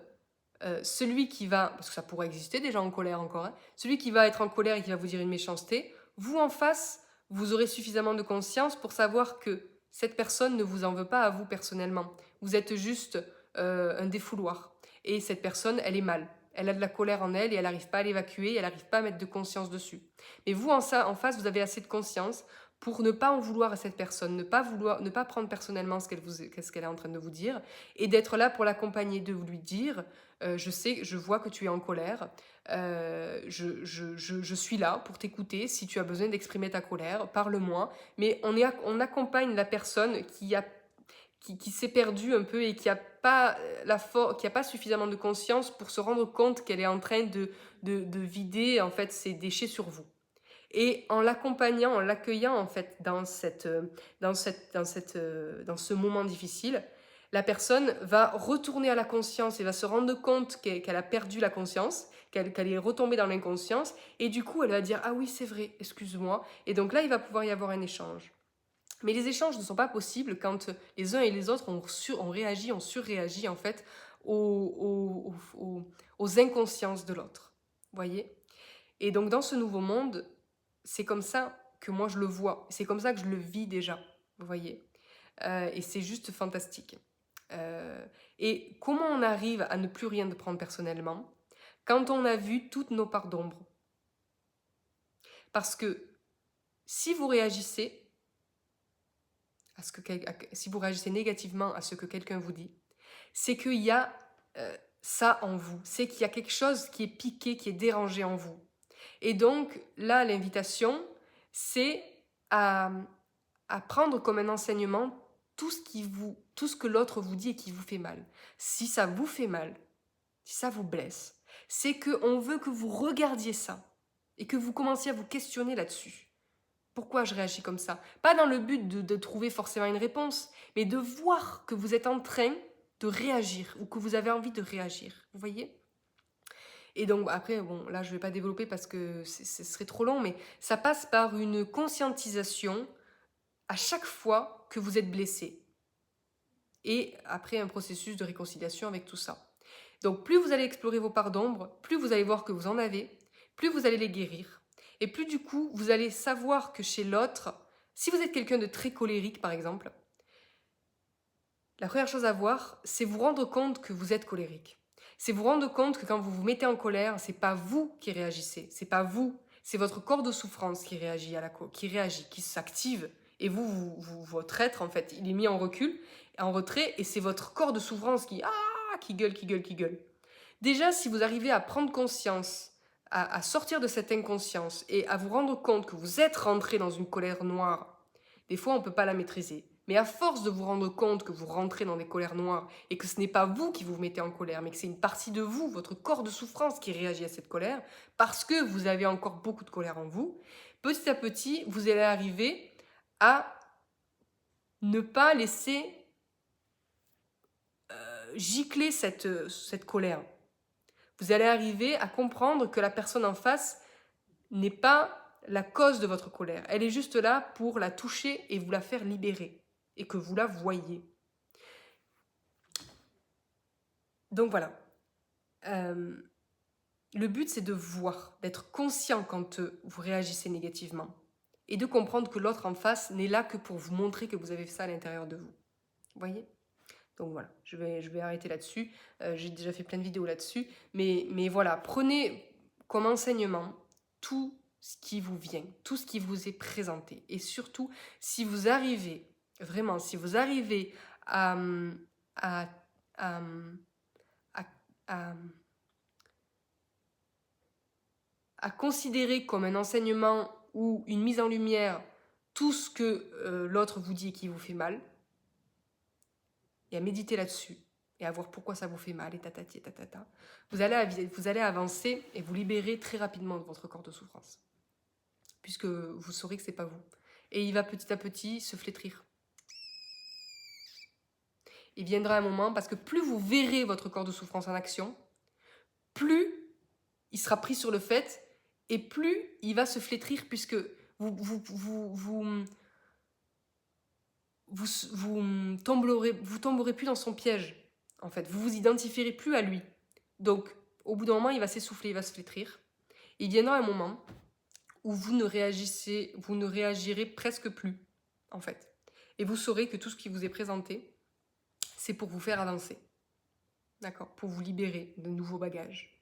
celui qui va, parce que ça pourrait exister des gens en colère encore, celui qui va être en colère et qui va vous dire une méchanceté, vous en face, vous aurez suffisamment de conscience pour savoir que cette personne ne vous en veut pas à vous personnellement. Vous êtes juste un défouloir. Et cette personne, elle est mal. Elle a de la colère en elle et elle n'arrive pas à l'évacuer, elle n'arrive pas à mettre de conscience dessus. Mais vous, en face, vous avez assez de conscience pour ne pas en vouloir à cette personne, ne pas prendre personnellement ce qu'elle est en train de vous dire, et d'être là pour l'accompagner, de lui dire je vois que tu es en colère, Je suis là pour t'écouter. Si tu as besoin d'exprimer ta colère, parle-moi. Mais on accompagne la personne qui s'est perdue un peu et qui a pas qui a pas suffisamment de conscience pour se rendre compte qu'elle est en train de vider en fait ses déchets sur vous. Et en l'accompagnant, en l'accueillant en fait dans ce moment difficile, la personne va retourner à la conscience et va se rendre compte qu'elle a perdu la conscience, qu'elle est retombée dans l'inconscience, et du coup elle va dire ah oui c'est vrai, excuse-moi, et donc là il va pouvoir y avoir un échange. Mais les échanges ne sont pas possibles quand les uns et les autres ont réagi, ont surréagi en fait aux inconsciences de l'autre. Voyez. Et donc dans ce nouveau monde, c'est comme ça que moi je le vois. C'est comme ça que je le vis déjà. Vous voyez. Et c'est juste fantastique. Et comment on arrive à ne plus rien de prendre personnellement quand on a vu toutes nos parts d'ombre. Parce que si vous réagissez si vous réagissez négativement à ce que quelqu'un vous dit, c'est qu'il y a ça en vous, c'est qu'il y a quelque chose qui est piqué, qui est dérangé en vous. Et donc là, l'invitation, c'est à prendre comme un enseignement tout ce que l'autre vous dit et qui vous fait mal. Si ça vous fait mal, si ça vous blesse, c'est qu'on veut que vous regardiez ça et que vous commenciez à vous questionner là-dessus. Pourquoi je réagis comme ça? Pas dans le but de trouver forcément une réponse, mais de voir que vous êtes en train de réagir ou que vous avez envie de réagir. Vous voyez? Et donc après, bon, là je ne vais pas développer parce que ce serait trop long, mais ça passe par une conscientisation à chaque fois que vous êtes blessé. Et après un processus de réconciliation avec tout ça. Donc plus vous allez explorer vos parts d'ombre, plus vous allez voir que vous en avez, plus vous allez les guérir. Et plus du coup, vous allez savoir que chez l'autre, si vous êtes quelqu'un de très colérique par exemple, la première chose à voir, c'est vous rendre compte que vous êtes colérique. C'est vous rendre compte que quand vous vous mettez en colère, c'est pas vous qui réagissez, c'est pas vous, c'est votre corps de souffrance qui réagit qui s'active. Et votre être en fait, il est mis en recul, en retrait, et c'est votre corps de souffrance qui gueule. Déjà, si vous arrivez à prendre conscience, à sortir de cette inconscience et à vous rendre compte que vous êtes rentré dans une colère noire, des fois on ne peut pas la maîtriser. Mais à force de vous rendre compte que vous rentrez dans des colères noires et que ce n'est pas vous qui vous mettez en colère, mais que c'est une partie de vous, votre corps de souffrance qui réagit à cette colère, parce que vous avez encore beaucoup de colère en vous, petit à petit, vous allez arriver à ne pas laisser gicler cette colère. Vous allez arriver à comprendre que la personne en face n'est pas la cause de votre colère. Elle est juste là pour la toucher et vous la faire libérer. Et que vous la voyez. Donc voilà. Le but, c'est de voir, d'être conscient quand vous réagissez négativement. Et de comprendre que l'autre en face n'est là que pour vous montrer que vous avez ça à l'intérieur de vous. Vous voyez ? Donc voilà, je vais arrêter là-dessus. J'ai déjà fait plein de vidéos là-dessus. Mais voilà, prenez comme enseignement tout ce qui vous vient, tout ce qui vous est présenté. Et surtout, si vous arrivez, vraiment, si vous arrivez à, à, à, à, à, à considérer comme un enseignement ou une mise en lumière tout ce que l'autre vous dit et qui vous fait mal, et à méditer là-dessus, et à voir pourquoi ça vous fait mal, et tatati et tatata, vous allez avancer et vous libérer très rapidement de votre corps de souffrance. Puisque vous saurez que c'est pas vous. Et il va petit à petit se flétrir. Il viendra un moment, parce que plus vous verrez votre corps de souffrance en action, plus il sera pris sur le fait, et plus il va se flétrir, puisque vous tomberez plus dans son piège. En fait, vous vous identifierez plus à lui. Donc, au bout d'un moment, il va s'essouffler, il va se flétrir. Il viendra un moment où vous ne réagirez presque plus, en fait. Et vous saurez que tout ce qui vous est présenté, c'est pour vous faire avancer. D'accord ? Pour vous libérer de nouveaux bagages.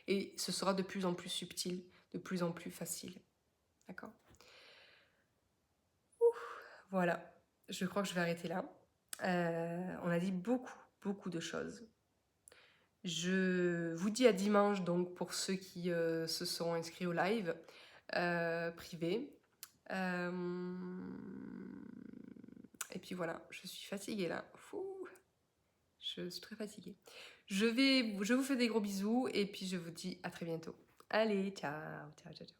Et ce sera de plus en plus subtil, de plus en plus facile. D'accord ? Voilà, je crois que je vais arrêter là. On a dit beaucoup de choses. Je vous dis à dimanche, donc, pour ceux qui se sont inscrits au live privé. Et puis voilà, je suis fatiguée là. Fou, je suis très fatiguée. Je vous fais des gros bisous et puis je vous dis à très bientôt. Allez, ciao, ciao, ciao, ciao.